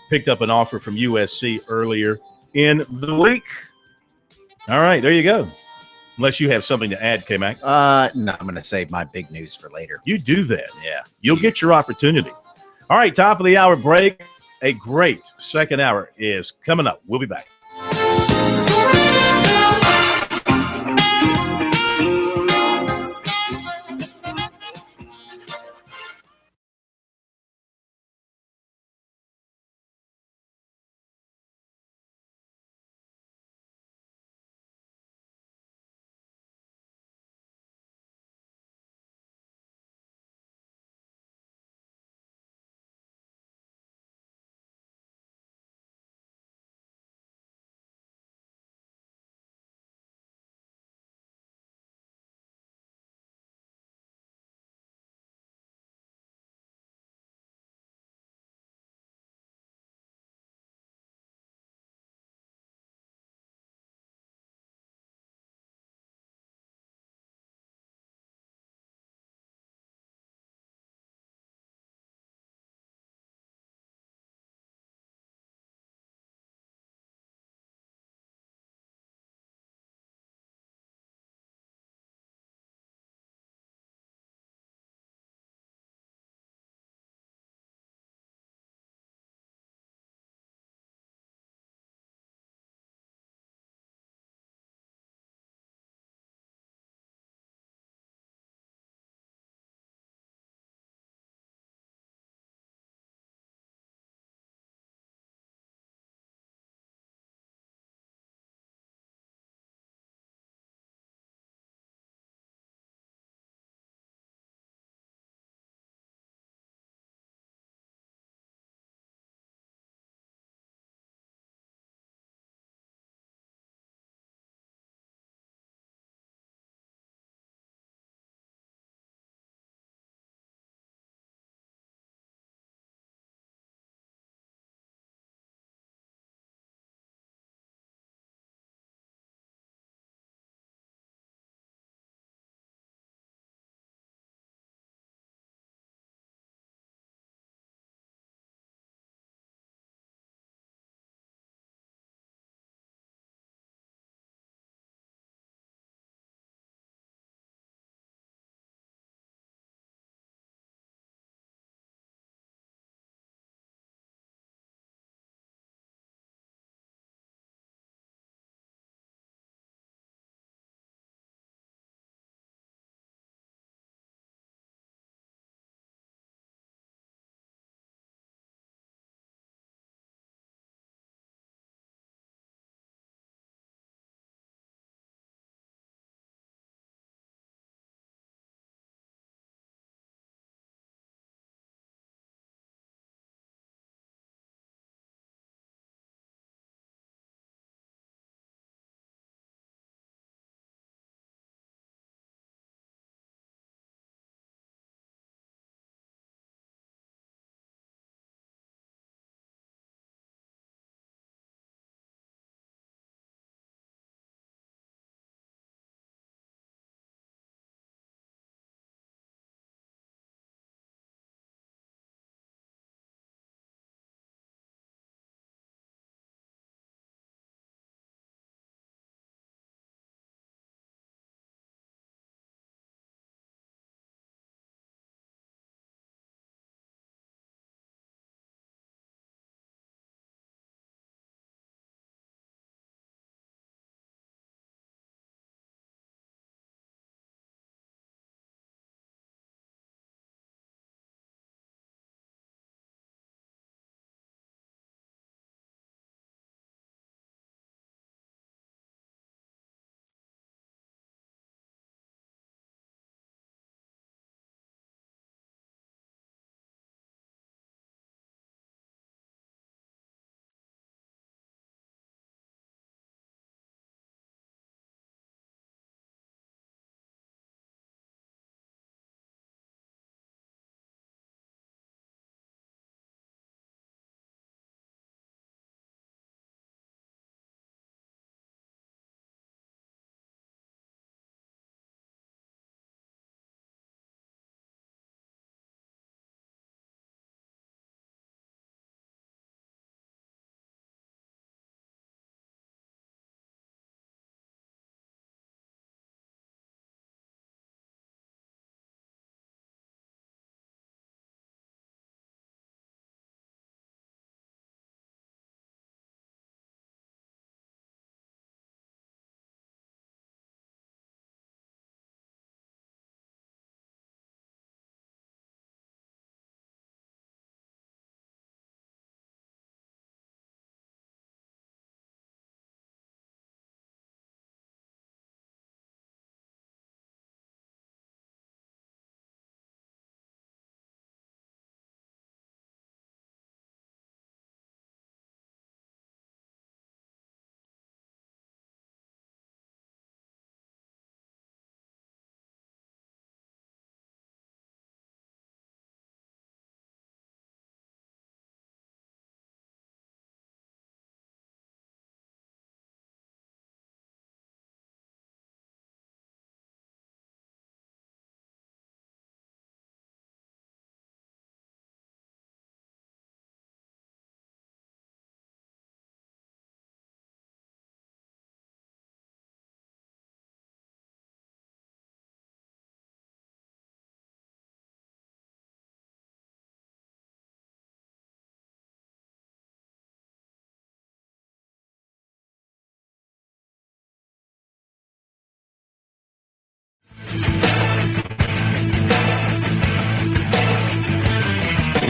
picked up an offer from USC earlier in the week. All right, there you go. Unless you have something to add, K-Mac. No, I'm going to save my big news for later. You do that. Yeah. You'll get your opportunity. All right, top of the hour break. A great second hour is coming up. We'll be back.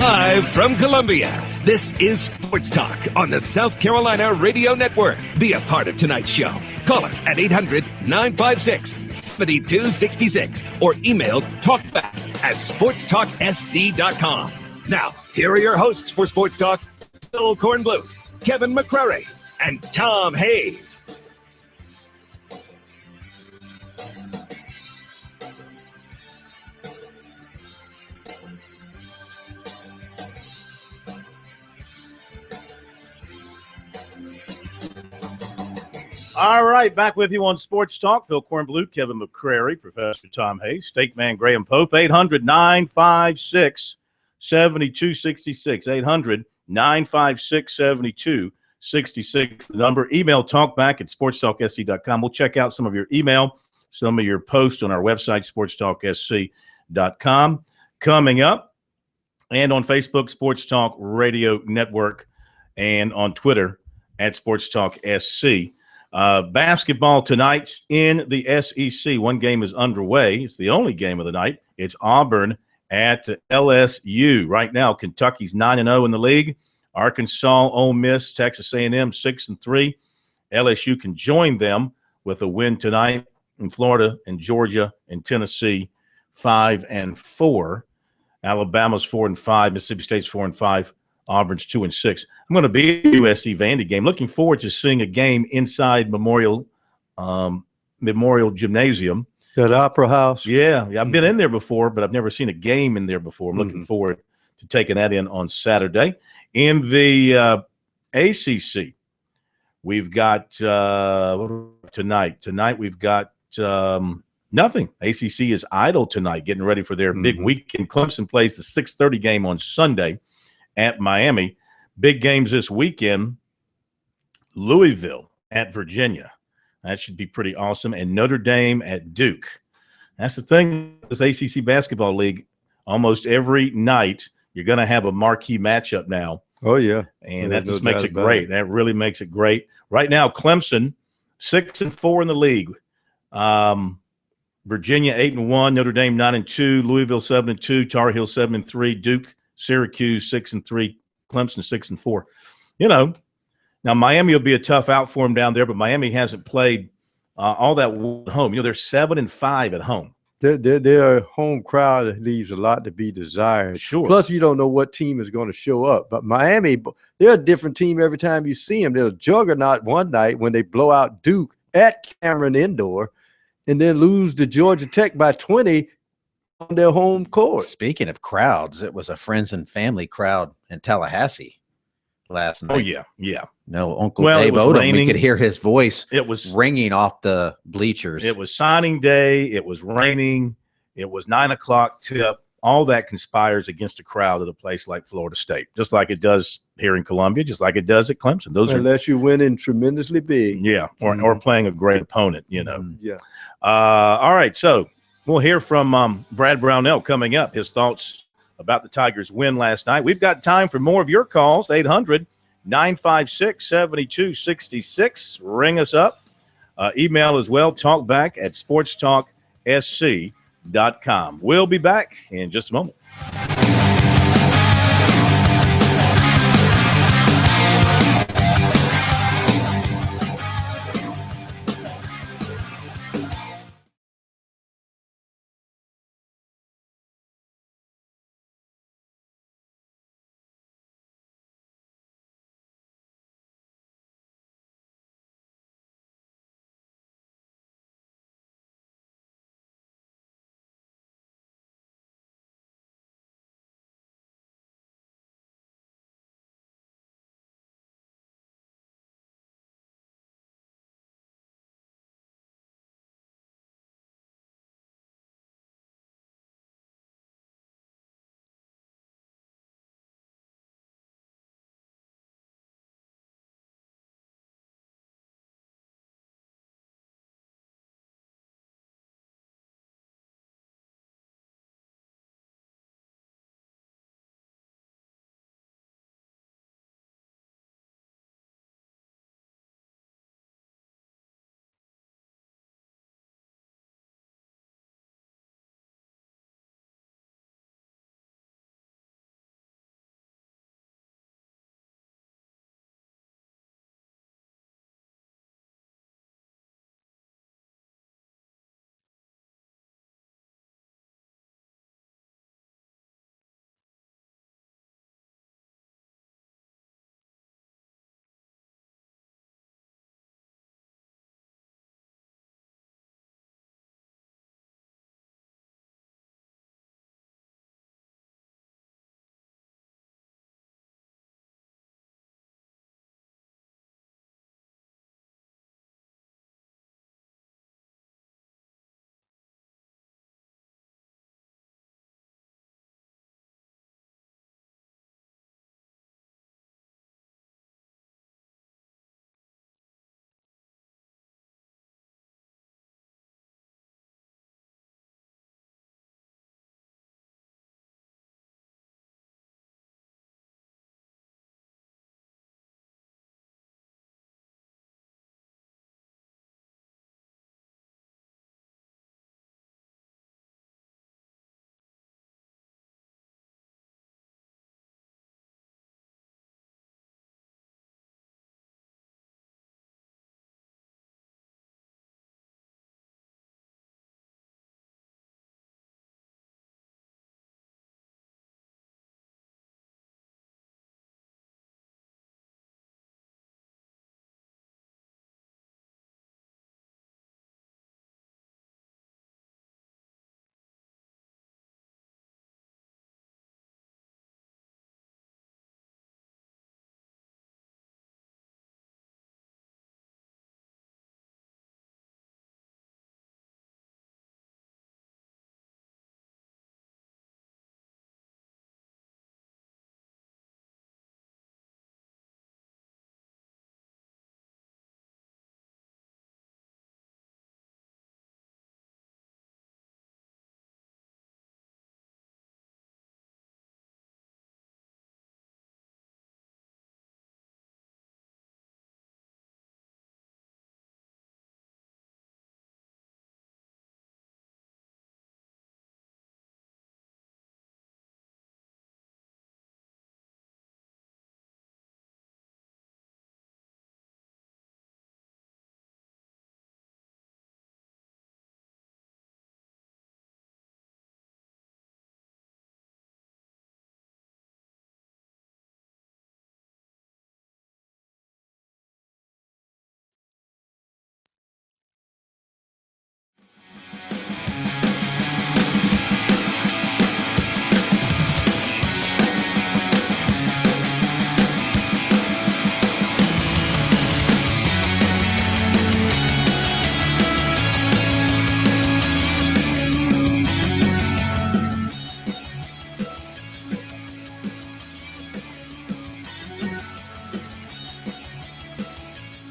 Live from Columbia, this is Sports Talk on the South Carolina Radio Network. Be a part of tonight's show. Call us at 800-956-7266 or email talkback@sportstalksc.com. Now, here are your hosts for Sports Talk, Phil Kornbluth, Kevin McCrary, and Tom Hayes. All right, back with you on Sports Talk. Phil Kornbluth, Kevin McCrary, Professor Tom Hayes, Steak Man Graham Pope, 800-956-7266, 800-956-7266, the number. Email talkback@sportstalksc.com. We'll check out some of your email, some of your posts on our website, sportstalksc.com. Coming up, and on Facebook, Sports Talk Radio Network, and on Twitter at Sports Talk SC. Basketball tonight in the SEC. One game is underway. It's the only game of the night. It's Auburn at LSU. Right now, Kentucky's 9-0 in the league. Arkansas, Ole Miss, Texas A&M 6-3. LSU can join them with a win tonight. In Florida and Georgia and Tennessee 5-4. Alabama's 4-5. Mississippi State's 4-5. Auburn's 2-6. I'm going to be at USC Vandy game. Looking forward to seeing a game inside Memorial Gymnasium. That Opera House. Yeah, I've been in there before, but I've never seen a game in there before. I'm looking forward to taking that in on Saturday. In the ACC, we've got tonight. Tonight we've got nothing. ACC is idle tonight, getting ready for their big weekend. Clemson plays the 6:30 game on Sunday at Miami. Big games this weekend. Louisville at Virginia. That should be pretty awesome. And Notre Dame at Duke. That's the thing, this ACC basketball league, almost every night you're going to have a marquee matchup now. Oh, yeah. And that just makes it great. That really makes it great. Right now, Clemson, 6-4 in the league. Virginia, 8-1. Notre Dame, 9-2. Louisville, 7-2. Tar Heel, 7-3. Duke, Syracuse 6-3, Clemson 6-4. Now Miami will be a tough out for them down there, but Miami hasn't played all that at home. They're 7-5 at home. Their home crowd leaves a lot to be desired. Sure. Plus, you don't know what team is going to show up. But Miami, they're a different team every time you see them. They're a juggernaut one night when they blow out Duke at Cameron Indoor, and then lose to Georgia Tech by 20. On their home court. Speaking of crowds, it was a friends and family crowd in Tallahassee last night. Oh, yeah. No, Uncle Dave Odom, we could hear his voice. It was ringing off the bleachers. It was signing day. It was raining. It was 9 o'clock tip. All that conspires against a crowd at a place like Florida State, just like it does here in Columbia, just like it does at Clemson. Unless you're winning tremendously big. Yeah, or playing a great opponent, Yeah. All right, so we'll hear from Brad Brownell coming up, his thoughts about the Tigers' win last night. We've got time for more of your calls, 800-956-7266. Ring us up. Email as well, talkback@sportstalksc.com. We'll be back in just a moment.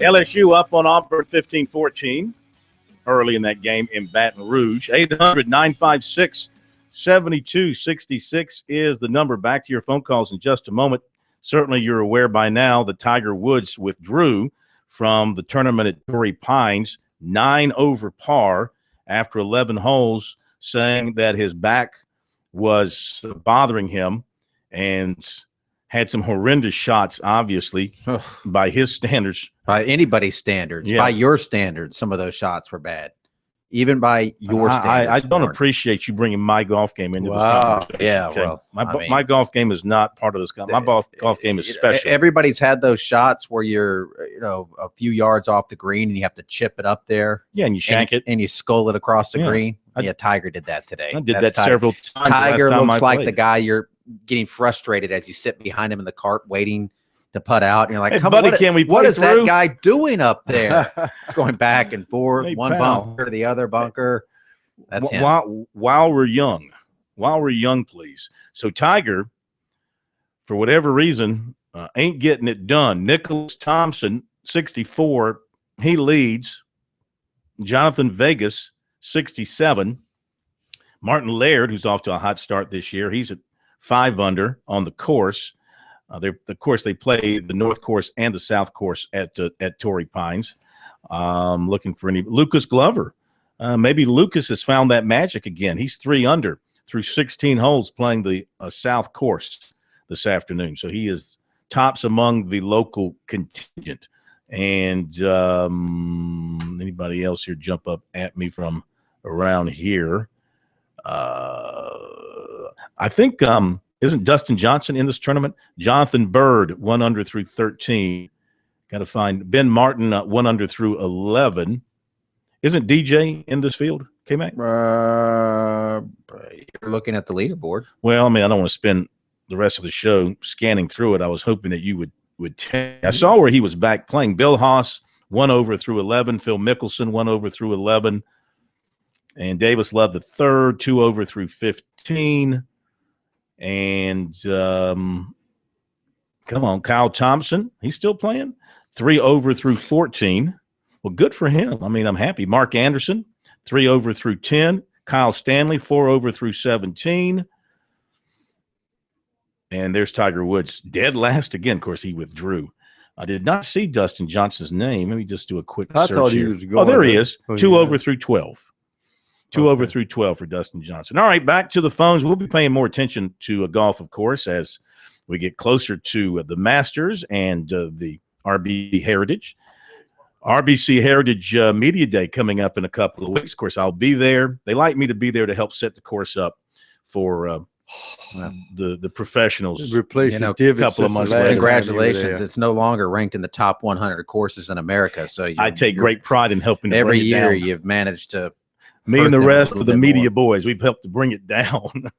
LSU up on Auburn 15-14 early in that game in Baton Rouge. 800-956-7266 is the number. Back to your phone calls in just a moment. Certainly you're aware by now that Tiger Woods withdrew from the tournament at Torrey Pines, 9 over par after 11 holes, saying that his back was bothering him and had some horrendous shots, obviously, by his standards. By anybody's standards, by your standards, some of those shots were bad. Even by your standards. I don't appreciate you bringing my golf game into this conversation. Yeah, okay? well, my golf game is not part of this. My golf game is special. Everybody's had those shots where you're, a few yards off the green and you have to chip it up there. Yeah, and you shank it. And you skull it across the green. Tiger did that today. I did that several times. Tiger looks like the guy you're getting frustrated as you sit behind him in the cart waiting to putt out. And you're like, hey, buddy, what is that guy doing up there? It's going back and forth, bunker to the other bunker. That's him. While we're young, please. So Tiger, for whatever reason, ain't getting it done. Nicholas Thompson, 64, he leads. Jonathan Vegas, 67. Martin Laird, who's off to a hot start this year, he's at 5 under on the course. They play the North Course and the South Course at Torrey Pines. Looking for any Lucas Glover. Maybe Lucas has found that magic again. He's 3 under through 16 holes playing the South Course this afternoon. So he is tops among the local contingent. And anybody else here jump up at me from around here? I think isn't Dustin Johnson in this tournament? Jonathan Bird, 1 under through 13. Got to find Ben Martin, 1 under through 11. Isn't DJ in this field, K-Mac? You're looking at the leaderboard. Well, I mean, I don't want to spend the rest of the show scanning through it. I was hoping that you would tell. I saw where he was back playing. Bill Haas, 1 over through 11. Phil Mickelson, 1 over through 11. And Davis Love the third, 2 over through 15. And come on, Kyle Thompson, he's still playing, 3 over through 14. Well, good for him. I mean, I'm happy. Mark Anderson, 3 over through 10. Kyle Stanley, 4 over through 17. And there's Tiger Woods, dead last again. Of course, he withdrew. I did not see Dustin Johnson's name. Let me just do a quick search thought he here. was going. There he is, 2 yeah. over through 12. 2 over through 12 for Dustin Johnson. All right, back to the phones. We'll be paying more attention to golf, of course, as we get closer to the Masters and the RBC Heritage. RBC Heritage Media Day coming up in a couple of weeks. Of course, I'll be there. They like me to be there to help set the course up for the professionals. Replacing a couple of months later. Congratulations. It's no longer ranked in the top 100 courses in America. So I take great pride in helping to every bring it year down. You've managed to Me and the rest of the media boys, we've helped to bring it down.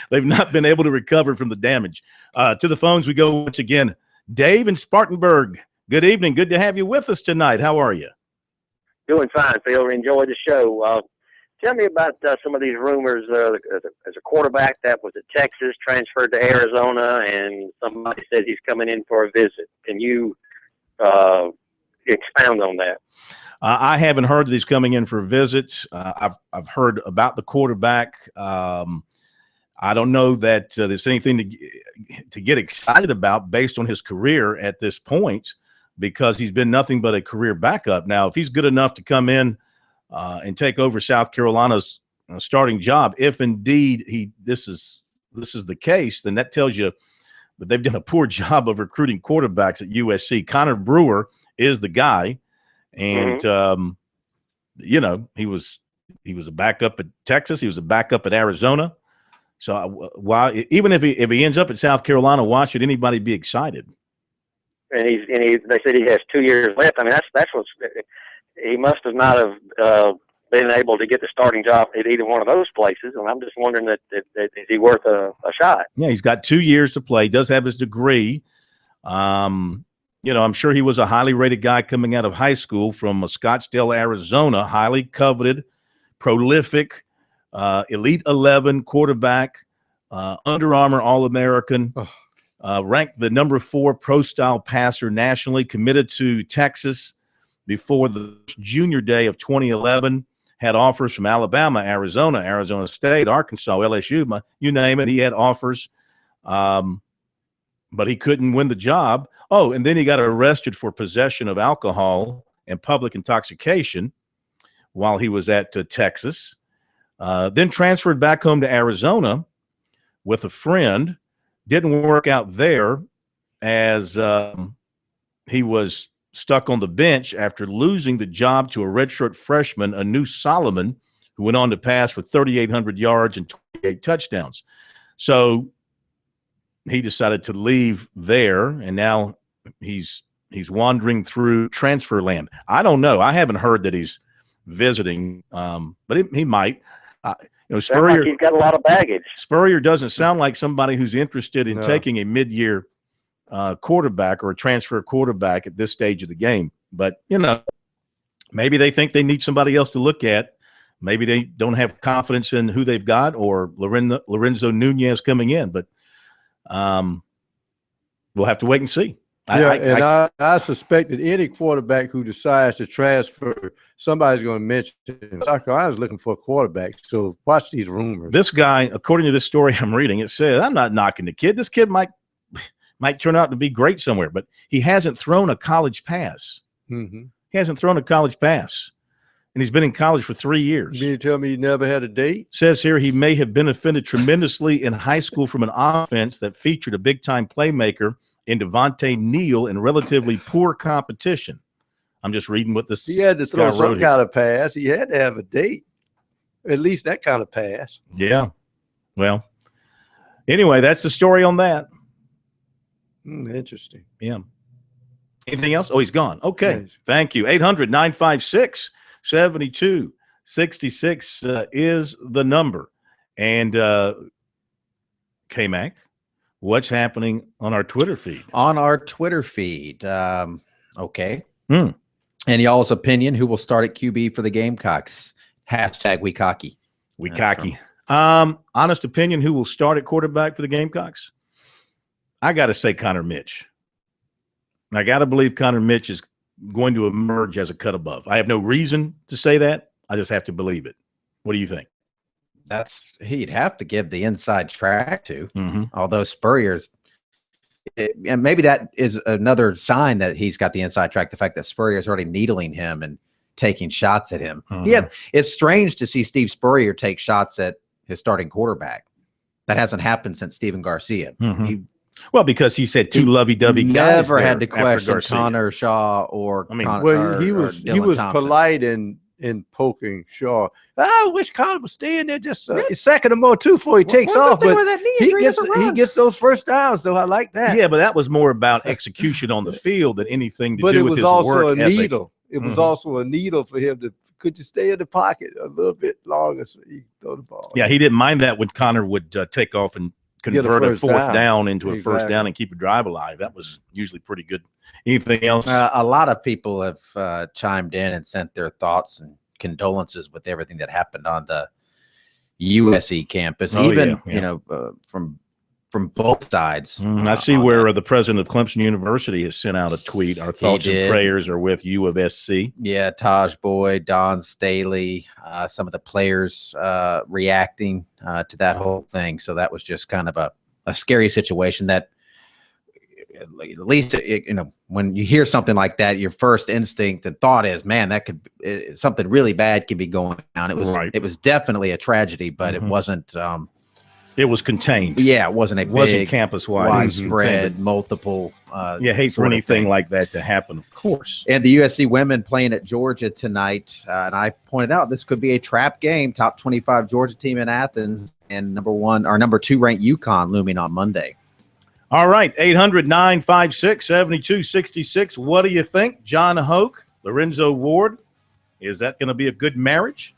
They've not been able to recover from the damage. To the phones we go once again. Dave in Spartanburg, good evening. Good to have you with us tonight. How are you? Doing fine, Phil. Enjoy the show. Tell me about some of these rumors. As a quarterback that was at Texas, transferred to Arizona, and somebody says he's coming in for a visit. Can you expound on that? I haven't heard that he's coming in for a visit. I've heard about the quarterback. I don't know that there's anything to get excited about based on his career at this point, because he's been nothing but a career backup. Now, if he's good enough to come in and take over South Carolina's starting job, if indeed this is the case, then that tells you that they've done a poor job of recruiting quarterbacks at USC. Connor Brewer is the guy. And, he was a backup at Texas. He was a backup at Arizona. So even if he ends up at South Carolina, why should anybody be excited? And they said he has 2 years left. I mean, that's what's he must have not have been able to get the starting job at either one of those places. And I'm just wondering that is he worth a shot? Yeah, he's got 2 years to play. He does have his degree. I'm sure he was a highly rated guy coming out of high school from Scottsdale, Arizona, highly coveted, prolific, Elite 11 quarterback, Under Armour All-American. ranked the number 4 pro-style passer nationally, committed to Texas before the junior day of 2011, had offers from Alabama, Arizona, Arizona State, Arkansas, LSU, you name it. He had offers, but he couldn't win the job. Oh, and then he got arrested for possession of alcohol and public intoxication while he was at Texas. Then transferred back home to Arizona with a friend. Didn't work out there as he was stuck on the bench after losing the job to a redshirt freshman, Anu Solomon, who went on to pass for 3,800 yards and 28 touchdowns. So he decided to leave there, and now he's wandering through transfer land. I don't know. I haven't heard that he's visiting, but he might. Spurrier, like he's got a lot of baggage. Spurrier doesn't sound like somebody who's interested in taking a mid-year quarterback or a transfer quarterback at this stage of the game. But, maybe they think they need somebody else to look at. Maybe they don't have confidence in who they've got, or Lorenzo Nunez coming in. But we'll have to wait and see. I suspect that any quarterback who decides to transfer, somebody's going to mention South Carolina's looking for a quarterback. So watch these rumors. This guy, according to this story I'm reading, it says, I'm not knocking the kid. This kid might turn out to be great somewhere, but he hasn't thrown a college pass. Mm-hmm. He hasn't thrown a college pass, and he's been in college for 3 years. You mean to tell me he never had a date? Says here he may have benefited tremendously in high school from an offense that featured a big-time playmaker in Devontae Neal in relatively poor competition. I'm just reading what this. He had to throw some kind of pass. He had to have a date, at least that kind of pass. Yeah. Well, anyway, that's the story on that. Interesting. Yeah. Anything else? Oh, he's gone. Okay. Nice. Thank you. 800-956-7266 is the number. And K-Mac, what's happening on our Twitter feed? On our Twitter feed. Okay. And y'all's opinion, who will start at QB for the Gamecocks? Hashtag we cocky. We cocky. Honest opinion, who will start at quarterback for the Gamecocks? I got to say Connor Mitch. I got to believe Connor Mitch is going to emerge as a cut above. I have no reason to say that. I just have to believe it. What do you think? He'd have to give the inside track to, although Spurrier's, and maybe that is another sign that he's got the inside track. The fact that Spurrier's already needling him and taking shots at him. Yeah, it's strange to see Steve Spurrier take shots at his starting quarterback. That hasn't happened since Steven Garcia. Well, because he's had two lovey-dovey guys. Never had to question Connor Shaw or. He was polite in poking Shaw. I wish Connor would stay in there just a second or more too before he takes off. But he gets those first downs, though. I like that. Yeah, but that was more about execution on the field than anything to do with his work ethic. But it was also a needle. It was also a needle for him to. Could you stay in the pocket a little bit longer so you throw the ball? Yeah, he didn't mind that when Connor would take off and convert a fourth down into a first down and keep a drive alive. That was usually pretty good. Anything else? A lot of people have chimed in and sent their thoughts and condolences with everything that happened on the USC campus. From both sides. I see where the president of Clemson University has sent out a tweet. Our thoughts and prayers are with U of SC. Yeah, Taj Boyd, Don Staley, some of the players reacting to that whole thing. So that was just kind of a scary situation that at least, when you hear something like that, your first instinct and thought is, man, that could something really bad could be going on. It was definitely a tragedy, but it wasn't it was contained. Yeah, it wasn't wasn't campus-wide. Widespread, multiple. Hate for anything like that to happen, of course. And the USC women playing at Georgia tonight. And I pointed out this could be a trap game. Top 25 Georgia team in Athens and number 2 ranked UConn looming on Monday. All right, 800-956-7266. What do you think? John Hoke, Lorenzo Ward, is that going to be a good marriage?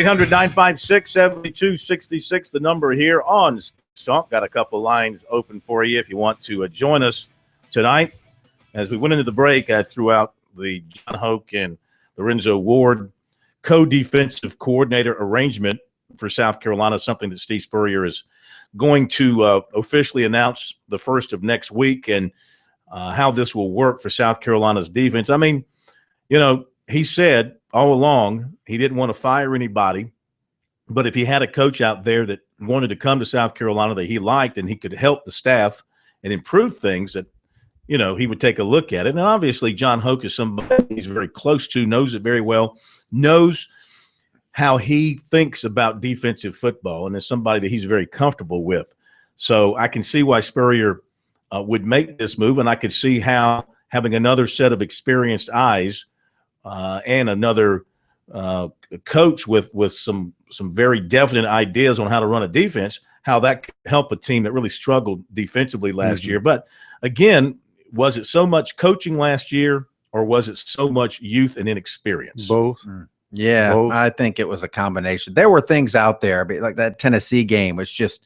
800-956-7266, the number here on SportsTalk. Got a couple lines open for you if you want to join us tonight. As we went into the break, I threw out the John Hoke and Lorenzo Ward co-defensive coordinator arrangement for South Carolina, something that Steve Spurrier is going to officially announce the first of next week, and how this will work for South Carolina's defense. I mean, he said all along he didn't want to fire anybody, but if he had a coach out there that wanted to come to South Carolina that he liked and he could help the staff and improve things, that he would take a look at it. And obviously John Hoke is somebody he's very close to, knows it very well, knows how he thinks about defensive football, and is somebody that he's very comfortable with. So I can see why Spurrier would make this move, and I could see how having another set of experienced eyes and another coach with some very definite ideas on how to run a defense, how that could help a team that really struggled defensively last year. But again, was it so much coaching last year, or was it so much youth and inexperience? Both. Yeah, both. I think it was a combination. There were things out there, like that Tennessee game was just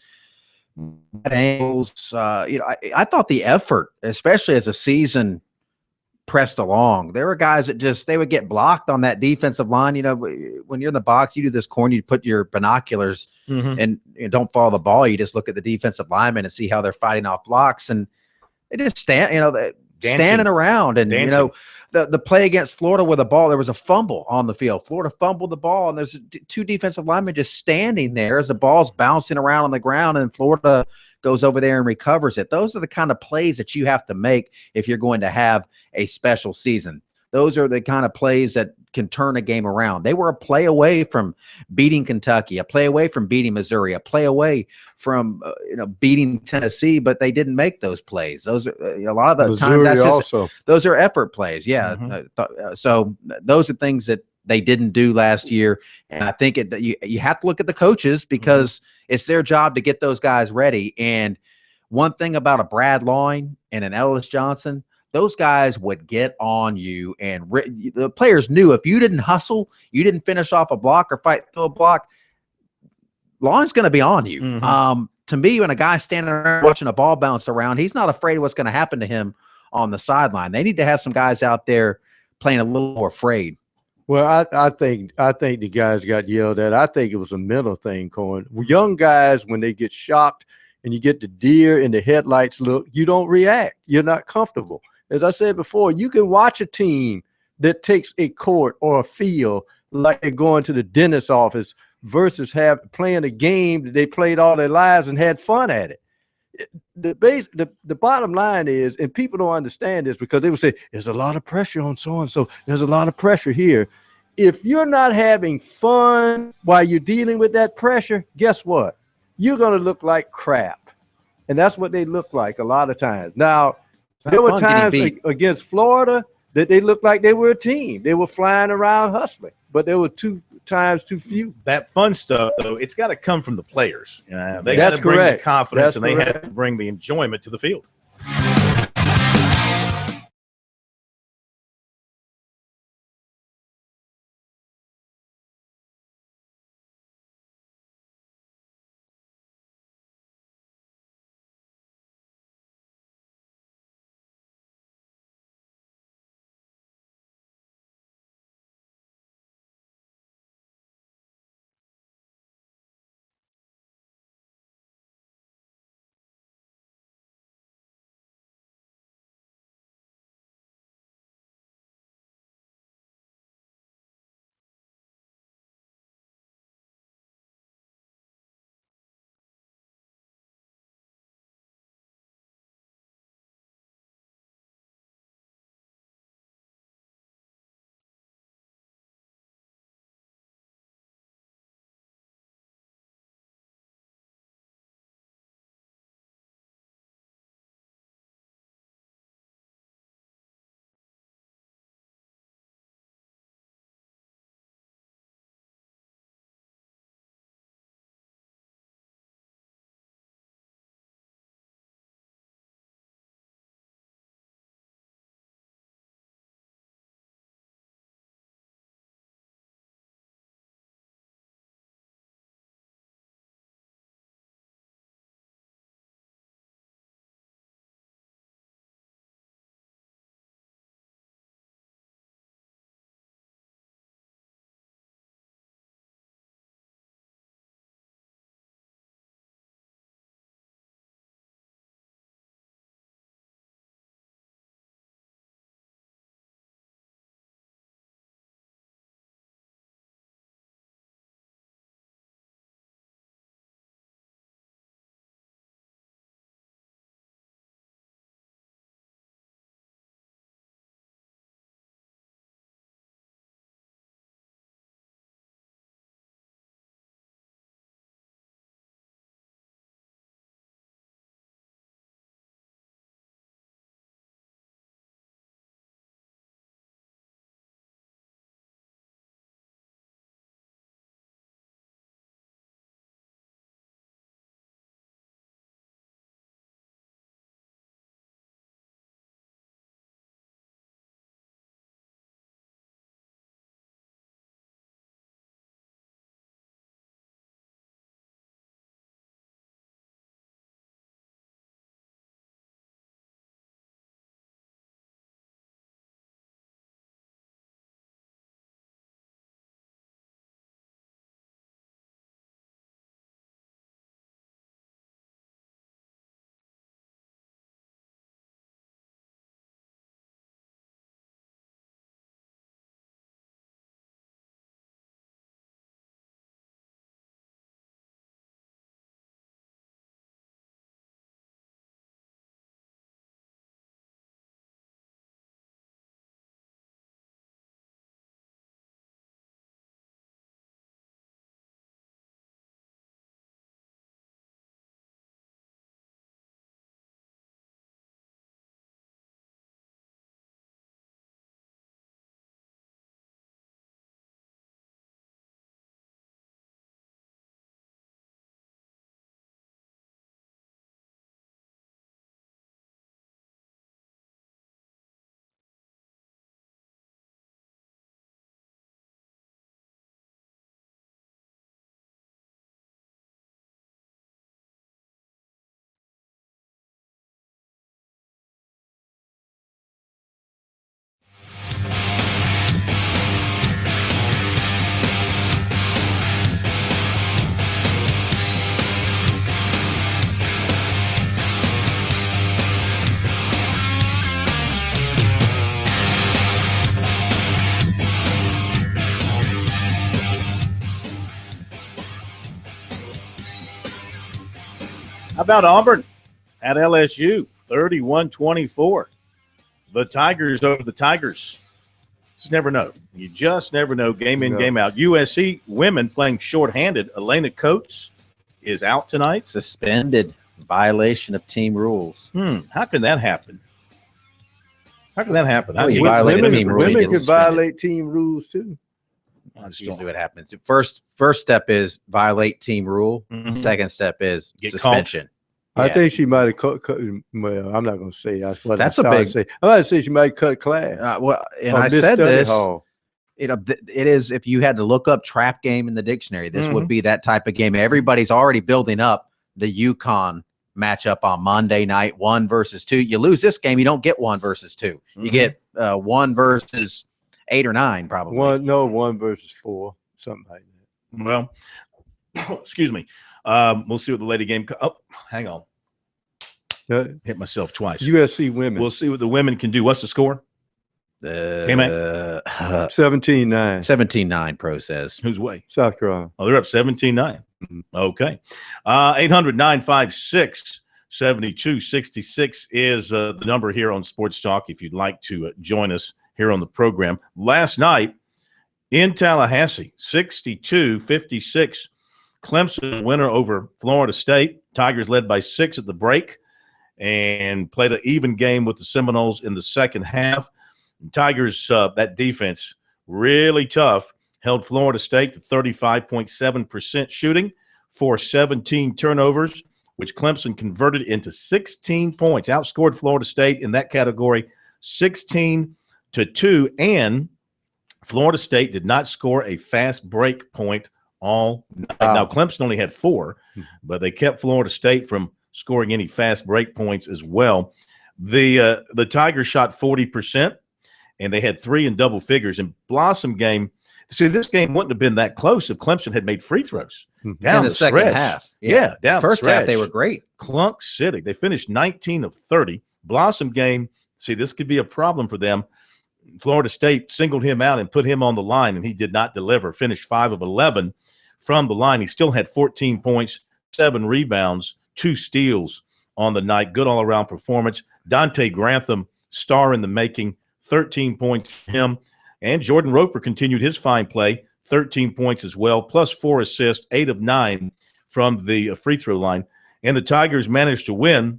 angles. I thought the effort, especially as the season pressed along, there were guys that they would get blocked on that defensive line. When you're in the box, you do this corner, you put your binoculars and don't follow the ball. You just look at the defensive linemen and see how they're fighting off blocks, and they just standing around. And the play against Florida with a ball, there was a fumble on the field. Florida fumbled the ball, and there's two defensive linemen just standing there as the ball's bouncing around on the ground, and Florida goes over there and recovers it. Those are the kind of plays that you have to make if you're going to have a special season. Those are the kind of plays that can turn a game around. They were a play away from beating Kentucky, a play away from beating Missouri, a play away from beating Tennessee, but they didn't make those plays. Those are a lot of the Missouri times also. Those are effort plays. Yeah. So those are things that they didn't do last year, and I think you have to look at the coaches, because it's their job to get those guys ready. And one thing about a Brad Loyne and an Ellis Johnson, those guys would get on you, and the players knew if you didn't hustle, you didn't finish off a block or fight through a block, Loyne's going to be on you. To me, when a guy's standing around watching a ball bounce around, he's not afraid of what's going to happen to him on the sideline. They need to have some guys out there playing a little more afraid. Well, I think the guys got yelled at. I think it was a mental thing, Cohen. Young guys, when they get shocked and you get the deer in the headlights look, you don't react. You're not comfortable. As I said before, you can watch a team that takes a court or a field like they're going to the dentist's office versus playing a game that they played all their lives and had fun at it. The bottom line is, and people don't understand this because they will say, there's a lot of pressure on so-and-so. There's a lot of pressure here. If you're not having fun while you're dealing with that pressure, guess what? You're going to look like crap. And that's what they look like a lot of times. Now, there were times against Florida that they looked like they were a team. They were flying around hustling, but there were two times too few. That fun stuff, though, it's got to come from the players. They got to bring the confidence, and they have to bring the enjoyment to the field. How about Auburn at LSU, 31-24? The Tigers over the Tigers. Just never know. You just never know. Game in, game out. USC women playing shorthanded. Elena Coates is out tonight. Suspended. Violation of team rules. How can that happen? How can that happen? Women can violate team rules too. That's usually what happens. First step is violate team rule. Mm-hmm. Second step is suspension. Yeah. I think she might have cut. Well, I'm not going to say. That's a big. I'm going to say she might cut class. I said this. It is. If you had to look up trap game in the dictionary, this would be that type of game. Everybody's already building up the UConn matchup on Monday night, 1 versus 2. You lose this game, you don't get 1 versus 2. You get 1 versus 8 or 9, probably. 1 versus 4, something like that. Well, excuse me. We'll see what the lady game. Oh, hang on. Hit myself twice. USC women. We'll see what the women can do. What's the score? 17-9. 17-9, Pro says. Whose way? South Carolina. Oh, they're up 17-9. Okay. 800-956-7266 is the number here on Sports Talk if you'd like to join us here on the program. Last night in Tallahassee, 62-56, Clemson winner over Florida State. Tigers led by 6 at the break and played an even game with the Seminoles in the second half. Tigers, that defense, really tough, held Florida State to 35.7% shooting for 17 turnovers, which Clemson converted into 16 points, outscored Florida State in that category 16-2, and Florida State did not score a fast break point all night. Now, Clemson only had 4, but they kept Florida State from scoring any fast break points as well. The Tigers shot 40%, and they had 3 in double figures. And Blossom game, see, this game wouldn't have been that close if Clemson had made free throws. Down in the second half. Yeah, down first the half they were great. Clunk City. They finished 19 of 30. Blossom game, see, this could be a problem for them. Florida State singled him out and put him on the line, and he did not deliver. Finished 5 of 11 from the line. He still had 14 points, 7 rebounds, 2 steals on the night. Good all-around performance. Dante Grantham, star in the making, 13 points for him. And Jordan Roper continued his fine play, 13 points as well, plus 4 assists, 8 of 9 from the free throw line. And the Tigers managed to win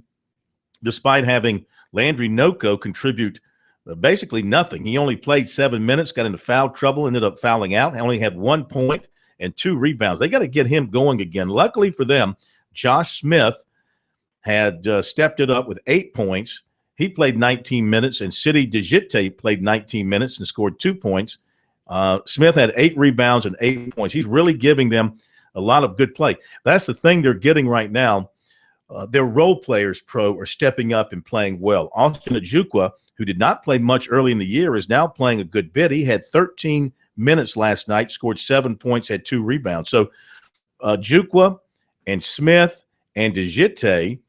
despite having Landry Noko contribute basically nothing. He only played 7 minutes, got into foul trouble, ended up fouling out. He only had 1 point and 2 rebounds. They got to get him going again. Luckily for them, Josh Smith had stepped it up with 8 points. He played 19 minutes, and Sidi Digite played 19 minutes and scored 2 points. Smith had 8 rebounds and 8 points. He's really giving them a lot of good play. That's the thing they're getting right now. Their role players, are stepping up and playing well. Austin Ojukwu, who did not play much early in the year, is now playing a good bit. He had 13 minutes last night, scored 7 points, had 2 rebounds. So Ojukwu and Smith and Digite,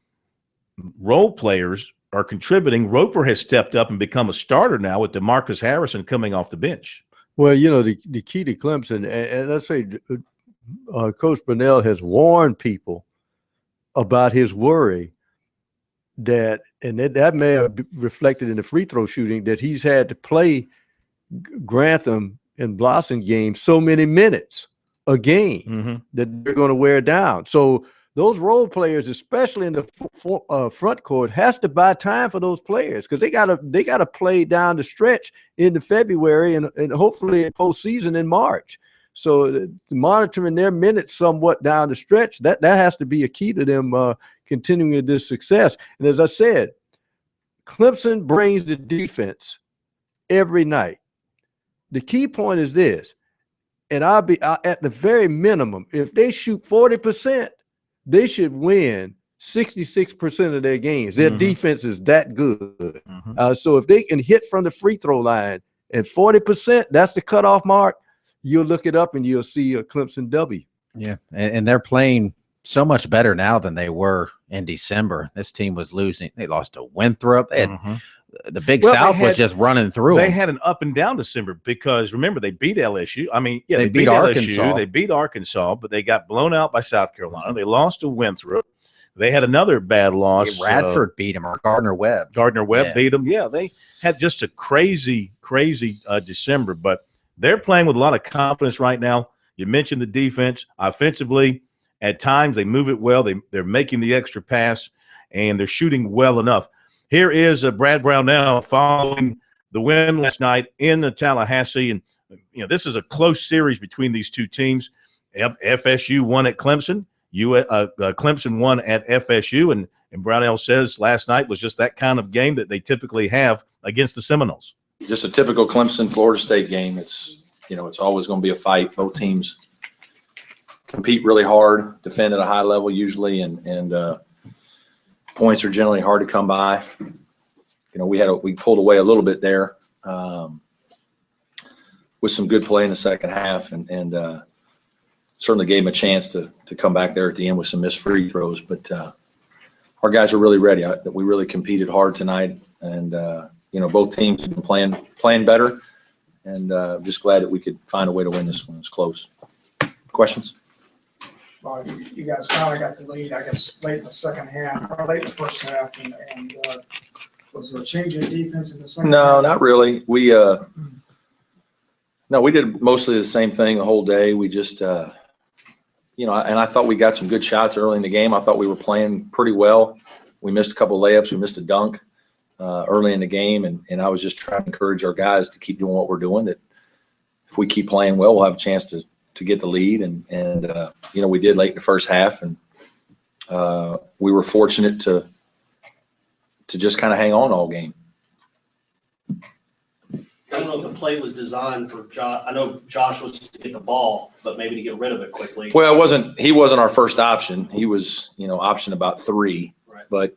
role players, are contributing. Roper has stepped up and become a starter now with DeMarcus Harrison coming off the bench. Well, the key to Clemson, and let's say Coach Burnell has warned people about his worry that may have reflected in the free throw shooting, that he's had to play Grantham and Blossom games so many minutes a game that they're going to wear down. So those role players, especially in the front court, has to buy time for those players because they gotta play down the stretch into February and hopefully a postseason in March. So monitoring their minutes somewhat down the stretch, that has to be a key to them continuing this success. And as I said, Clemson brings the defense every night. The key point is this, and I'll at the very minimum, if they shoot 40%, they should win 66% of their games. Their defense is that good. So if they can hit from the free throw line at 40%, that's the cutoff mark. You'll look it up and you'll see a Clemson W. Yeah, and they're playing so much better now than they were in December. This team was losing. They lost to Winthrop. They had, the Big South was just running through them. They had an up and down December because, remember, they beat LSU. I mean, yeah, they beat Arkansas. LSU. They beat Arkansas, but they got blown out by South Carolina. They lost to Winthrop. they had another bad loss. Radford beat them, or Gardner Webb. Beat them. Yeah, they had just a crazy December, but they're playing with a lot of confidence right now. You mentioned the defense. Offensively, at times they move it well. They're making the extra pass, and they're shooting well enough. Here is Brad Brown now following the win last night in the Tallahassee, and this is a close series between these two teams. FSU won at Clemson. Clemson won at FSU, and Brownell says last night was just that kind of game that they typically have against the Seminoles. Just a typical Clemson Florida State game. It's always going to be a fight. Both teams compete really hard, defend at a high level usually, and points are generally hard to come by. We pulled away a little bit there with some good play in the second half, and certainly gave them a chance to come back there at the end with some missed free throws. But our guys are really ready. We really competed hard tonight, and both teams have been playing better, and just glad that we could find a way to win this one. It's close. Questions? Well, you guys finally got the lead, I guess, late in the second half, or late in the first half, and was there a change in defense in the second half? No, not really. We did mostly the same thing the whole day. We just and I thought we got some good shots early in the game. I thought we were playing pretty well. We missed a couple of layups. We missed a dunk early in the game, and I was just trying to encourage our guys to keep doing what we're doing, that if we keep playing well, we'll have a chance to get the lead. And we did late in the first half, and we were fortunate to just kind of hang on all game. I don't know if the play was designed for Josh. I know Josh was to get the ball, but maybe to get rid of it quickly. Well, he wasn't our first option. He was, option about 3. Right. But,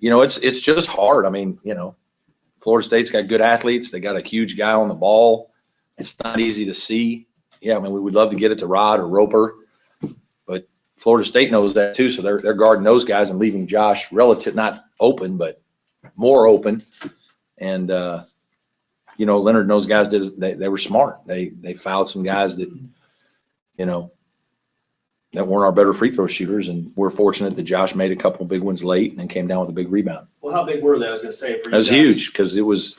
it's just hard. I mean, Florida State's got good athletes. They got a huge guy on the ball. It's not easy to see. Yeah, I mean, we would love to get it to Rod or Roper, but Florida State knows that too. So they're guarding those guys and leaving Josh not open, but more open. And, Leonard and those guys they were smart. They fouled some guys that, that weren't our better free throw shooters. And we're fortunate that Josh made a couple of big ones late and then came down with a big rebound. Well, how big were they? I was going to say. For you that was guys. Huge, because it was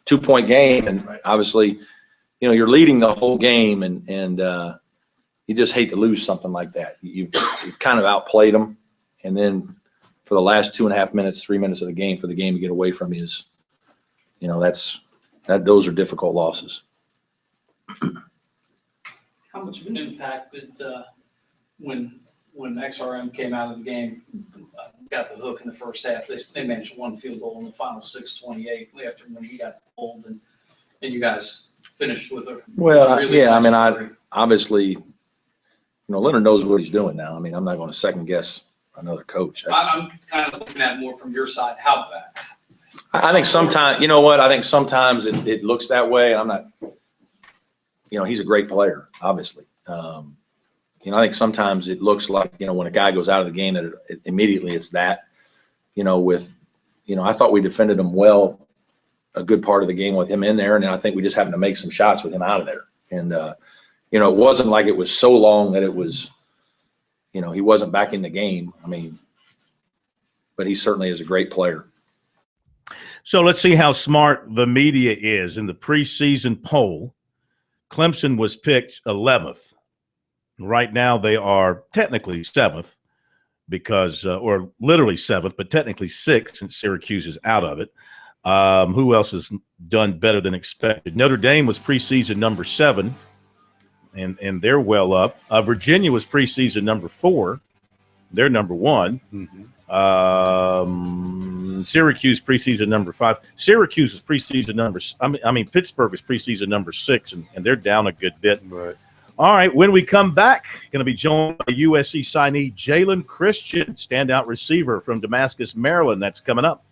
2-point game. And obviously, you're leading the whole game, and you just hate to lose something like that. You've kind of outplayed them. And then for the last 2.5 minutes, 3 minutes of the game, for the game to get away from you is, those are difficult losses. How much of an impact did when XRM came out of the game, got the hook in the first half? They managed one field goal in the final 6:28 after when he got pulled, and you guys finished with a really nice story. Obviously, Leonard knows what he's doing now. I mean, I'm not going to second guess another coach. I'm kind of looking at it more from your side. How bad? I think sometimes, I think sometimes it looks that way. And I'm not, he's a great player, obviously. I think sometimes it looks like, when a guy goes out of the game that immediately it's that, I thought we defended him well a good part of the game with him in there. And then I think we just happened to make some shots with him out of there. And, it wasn't like it was so long that it was, he wasn't back in the game. I mean, but he certainly is a great player. So let's see how smart the media is. In the preseason poll, Clemson was picked 11th. Right now they are technically 7th because, or literally 7th, but technically 6th since Syracuse is out of it. Who else has done better than expected? Notre Dame was preseason number 7, and they're well up. Virginia was preseason number 4. They're number 1. Mm-hmm. Syracuse preseason number 5. Syracuse is preseason number. Pittsburgh is preseason number 6, and they're down a good bit. Right. All right. When we come back, going to be joined by USC signee Jalen Christian, standout receiver from Damascus, Maryland. That's coming up.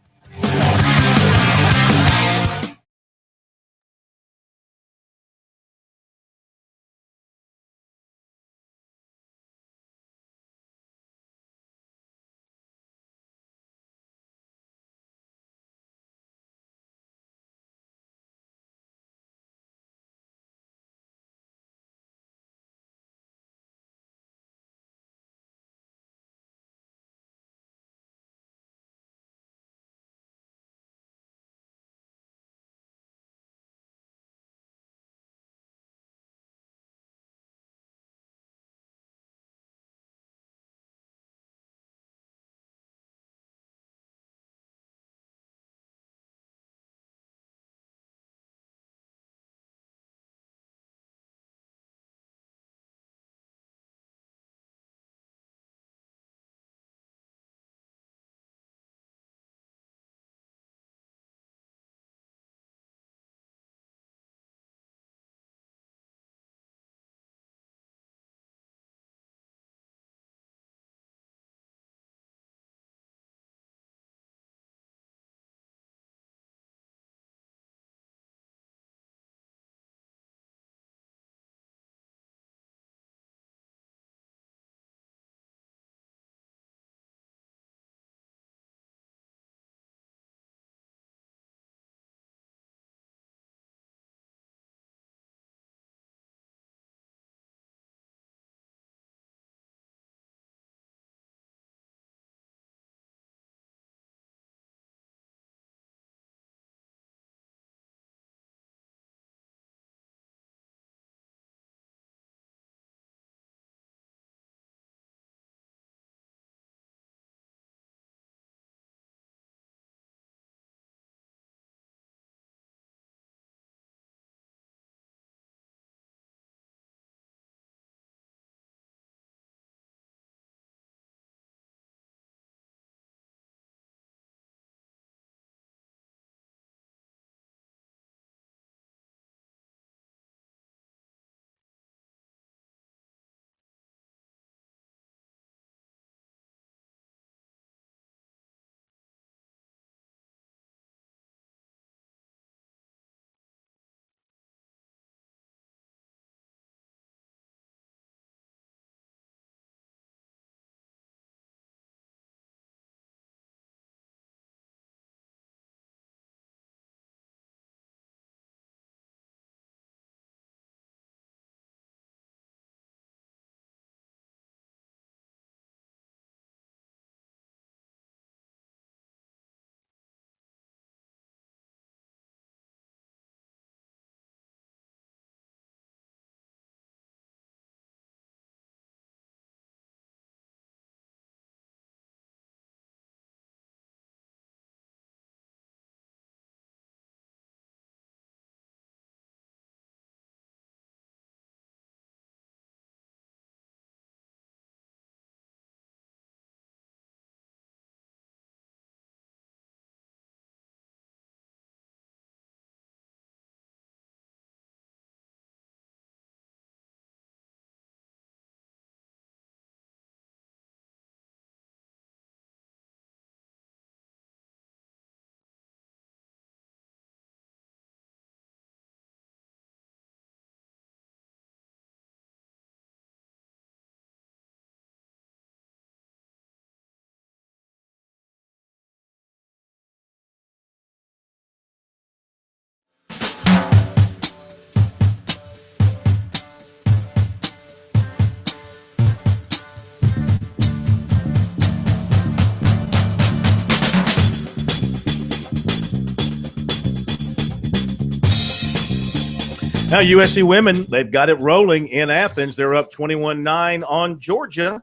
Now, USC women, they've got it rolling in Athens. They're up 21-9 on Georgia,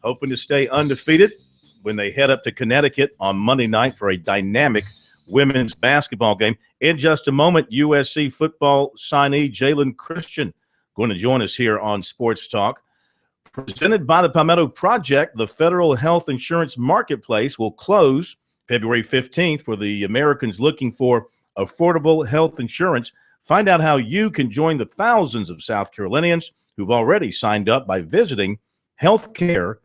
hoping to stay undefeated when they head up to Connecticut on Monday night for a dynamic women's basketball game. In just a moment, USC football signee Jalen Christian going to join us here on Sports Talk. Presented by the Palmetto Project, the federal health insurance marketplace will close February 15th for the Americans looking for affordable health insurance. Find out how you can join the thousands of South Carolinians who've already signed up by visiting healthcare.gov.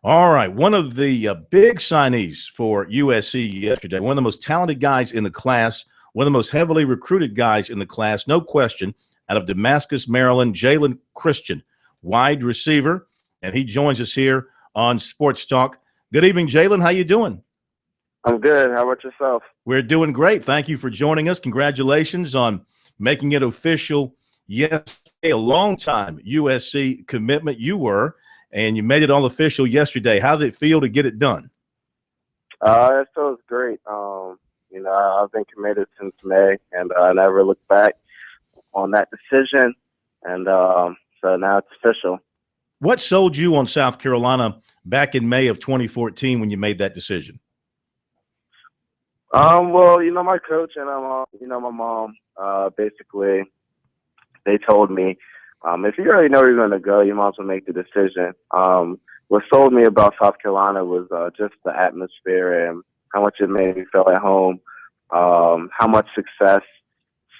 All right, one of the big signees for USC yesterday, one of the most talented guys in the class, one of the most heavily recruited guys in the class, no question, out of Damascus, Maryland, Jalen Christian, wide receiver, and he joins us here on Sports Talk. Good evening, Jalen. How you doing? I'm good. How about yourself? We're doing great. Thank you for joining us. Congratulations on making it official yesterday. A long-time USC commitment you were, and you made it all official yesterday. How did it feel to get it done? It feels great. I've been committed since May, and I never looked back on that decision, and so now it's official. What sold you on South Carolina back in May of 2014 when you made that decision? Well, my coach and my mom, basically, they told me, if you already know where you're going to go, you might as well make the decision. What sold me about South Carolina was just the atmosphere and how much it made me feel at home, how much success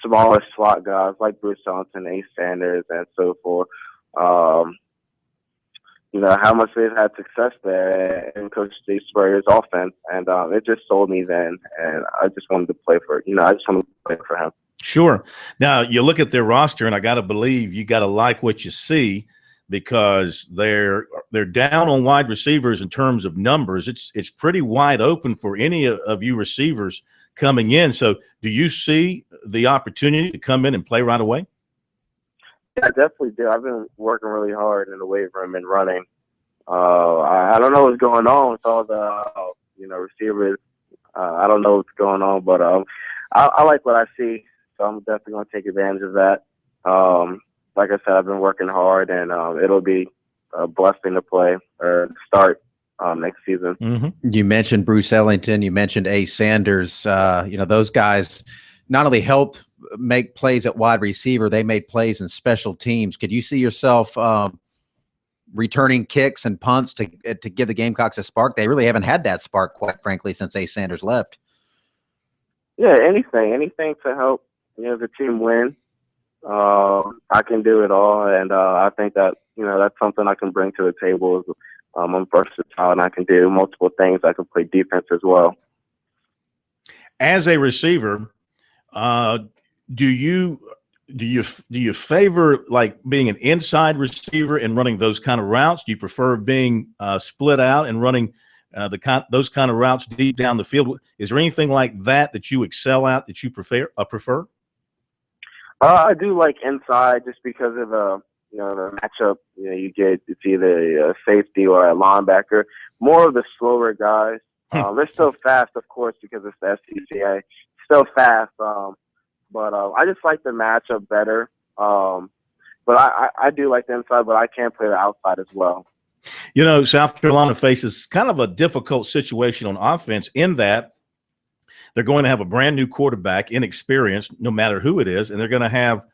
smaller slot guys like Bruce Ellington, Ace Sanders, and so forth, how much they've had success there and Coach Steve Spurrier's offense. And it just sold me then, and I just wanted to play for him. Sure. Now, you look at their roster, and I got to believe you got to like what you see because they're down on wide receivers in terms of numbers. It's pretty wide open for any of you receivers coming in. So do you see the opportunity to come in and play right away? Yeah, I definitely do. I've been working really hard in the weight room and running. I don't know what's going on with all the receivers. I don't know what's going on, but I like what I see, so I'm definitely going to take advantage of that. Like I said, I've been working hard, and it'll be a blessing to play or start next season. Mm-hmm. You mentioned Bruce Ellington. You mentioned Ace Sanders. Those guys not only helped make plays at wide receiver, they made plays in special teams. Could you see yourself returning kicks and punts to give the Gamecocks a spark? They really haven't had that spark, quite frankly, since Ace Sanders left. Yeah, anything to help the team win. I can do it all, and I think that that's something I can bring to the table. I'm versatile, and I can do multiple things. I can play defense as well. As a receiver, do you favor like being an inside receiver and running those kind of routes? Do you prefer being split out and running those kind of routes deep down the field? Is there anything like that you excel at that you prefer? I do like inside just because of the matchup. You get it's either a safety or a linebacker. More of the slower guys. They're still fast, of course, because it's the SCCA. Still fast. But I just like the matchup better. But I do like the inside, but I can play the outside as well. South Carolina faces kind of a difficult situation on offense in that they're going to have a brand new quarterback, inexperienced, no matter who it is, and they're going to have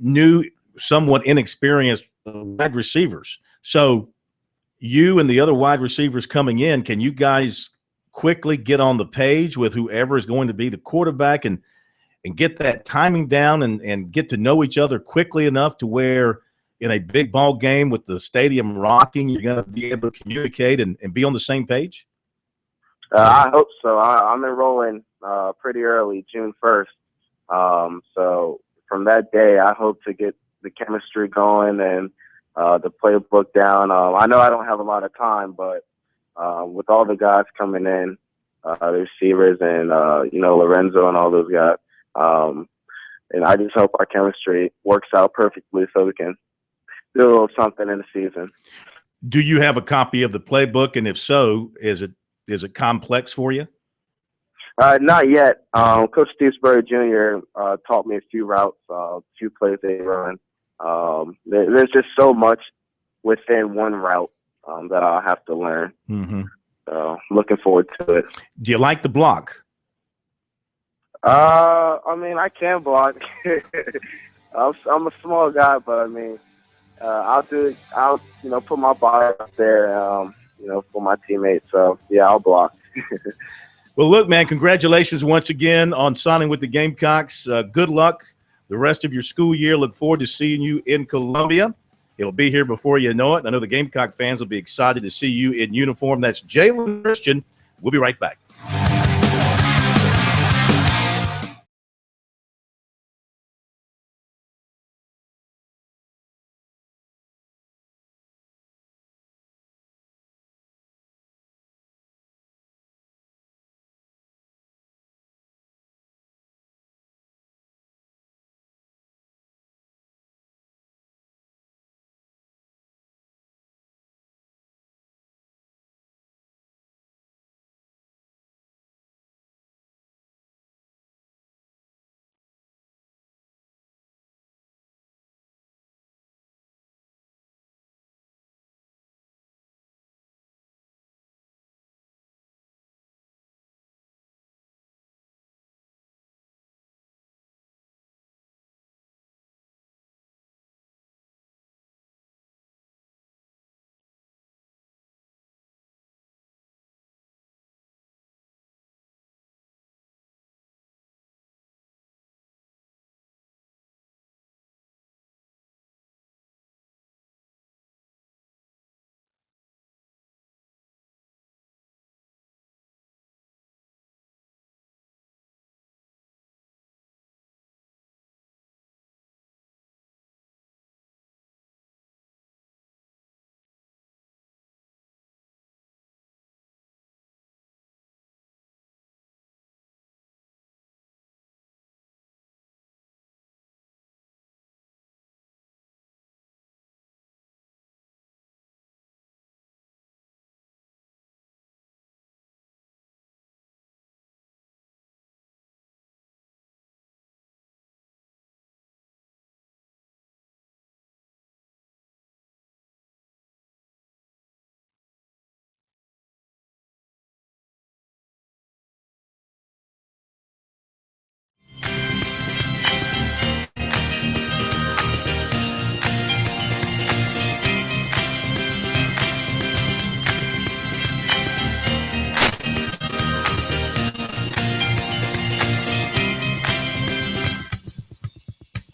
new, somewhat inexperienced wide receivers. So you and the other wide receivers coming in, can you guys quickly get on the page with whoever is going to be the quarterback and get that timing down and get to know each other quickly enough to where in a big ball game with the stadium rocking, you're going to be able to communicate and be on the same page? I hope so. I'm enrolling pretty early, June 1st. So from that day, I hope to get the chemistry going and the playbook down. I know I don't have a lot of time, but with all the guys coming in, the receivers and, Lorenzo and all those guys, and I just hope our chemistry works out perfectly so we can do a little something in the season. Do you have a copy of the playbook? And if so, is it complex for you? Not yet. Coach Steve Spurrier Jr. Taught me a few routes, a few plays they run. There's just so much within one route that I'll have to learn. Mm-hmm. So looking forward to it. Do you like the block? I mean, I can block. I'm a small guy, but I mean, I'll put my body up there, for my teammates. So yeah, I'll block. Well, look, man, congratulations once again on signing with the Gamecocks. Good luck the rest of your school year. Look forward to seeing you in Columbia. It'll be here before you know it. I know the Gamecock fans will be excited to see you in uniform. That's Jalen Christian. We'll be right back.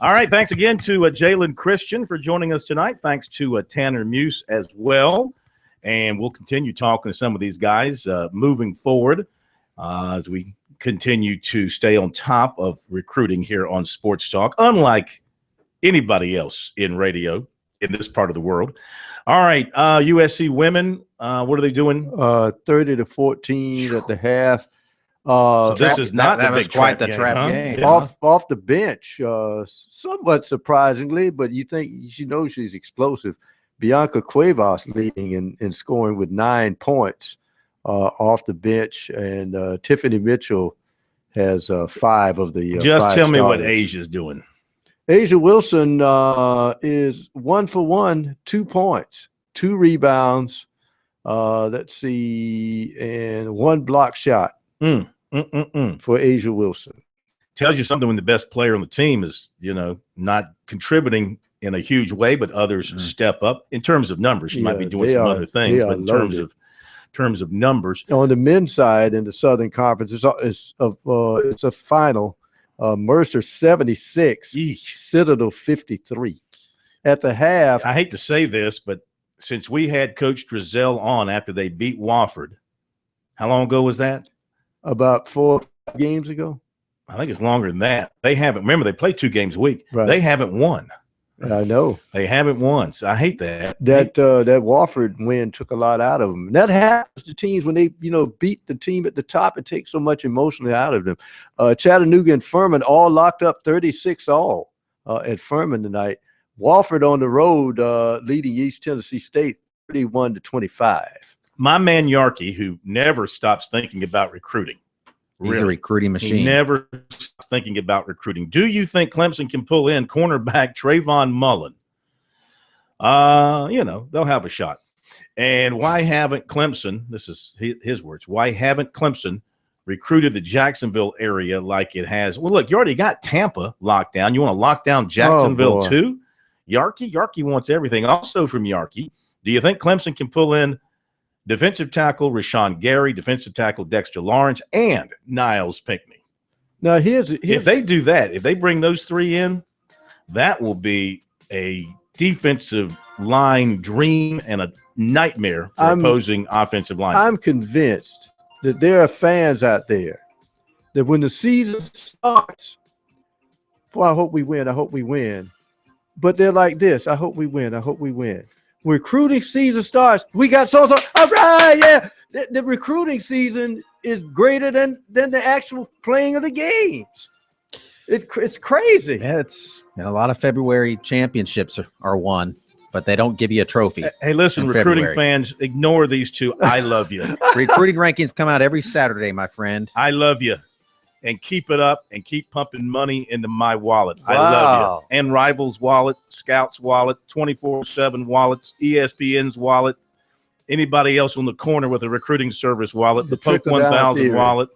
All right, thanks again to Jalen Christian for joining us tonight. Thanks to Tanner Muse as well. And we'll continue talking to some of these guys moving forward as we continue to stay on top of recruiting here on Sports Talk, unlike anybody else in radio in this part of the world. All right, USC women, what are they doing? 30-14 at the half. So this is not that was quite the trap game. Huh? Off the bench, somewhat surprisingly, but you think she's explosive. Bianca Cuevas leading in scoring with 9 points off the bench, and Tiffany Mitchell has 5 of the. Just tell me what starters. Asia's doing. Asia Wilson is 1 for 1, 2 points, 2 rebounds. Let's see, and 1 block shot. For Asia Wilson. Tells you something when the best player on the team is, not contributing in a huge way, but others step up in terms of numbers. She might be doing some other things, but in terms of numbers. On the men's side in the Southern Conference, it's a final. Mercer 76, Citadel 53. At the half, I hate to say this, but since we had Coach Drizel on after they beat Wofford, how long ago was that? About 4 games ago. I think it's longer than that. They haven't. Remember, they play 2 games a week. Right. They haven't won. I know. They haven't won. So I hate that. That Wofford win took a lot out of them. And that happens to teams when they, beat the team at the top. It takes so much emotionally out of them. Chattanooga and Furman all locked up 36-all at Furman tonight. Wofford on the road leading East Tennessee State 31-25. My man Yarkey, who never stops thinking about recruiting, He's a recruiting machine. He never stops thinking about recruiting. Do you think Clemson can pull in cornerback Trayvon Mullen? They'll have a shot. And why haven't Clemson, this is his words, why haven't Clemson recruited the Jacksonville area like it has? Well, look, you already got Tampa locked down. You want to lock down Jacksonville too? Yarkey wants everything. Also from Yarkey, do you think Clemson can pull in defensive tackle Rashawn Gary, defensive tackle Dexter Lawrence, and Niles Pinckney? Now, here's if they do that, if they bring those three in, that will be a defensive line dream and a nightmare for opposing offensive line. I'm convinced that there are fans out there that when the season starts, boy, I hope we win. I hope we win. But they're like this. I hope we win. I hope we win. Recruiting season starts. We got so-and-so. All right, yeah. The recruiting season is greater than the actual playing of the games. It's crazy. Yeah, it's a lot of February championships are won, but they don't give you a trophy. Hey, listen, recruiting fans, ignore these two. I love you. Recruiting rankings come out every Saturday, my friend. I love you. And keep it up and keep pumping money into my wallet. Wow. I love you. And Rivals wallet, Scouts wallet, 24/7 wallets, ESPN's wallet, anybody else on the corner with a recruiting service wallet, the Poke 1000 wallet.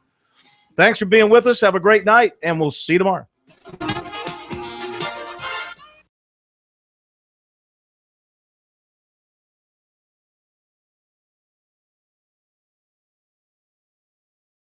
Thanks for being with us. Have a great night, and we'll see you tomorrow.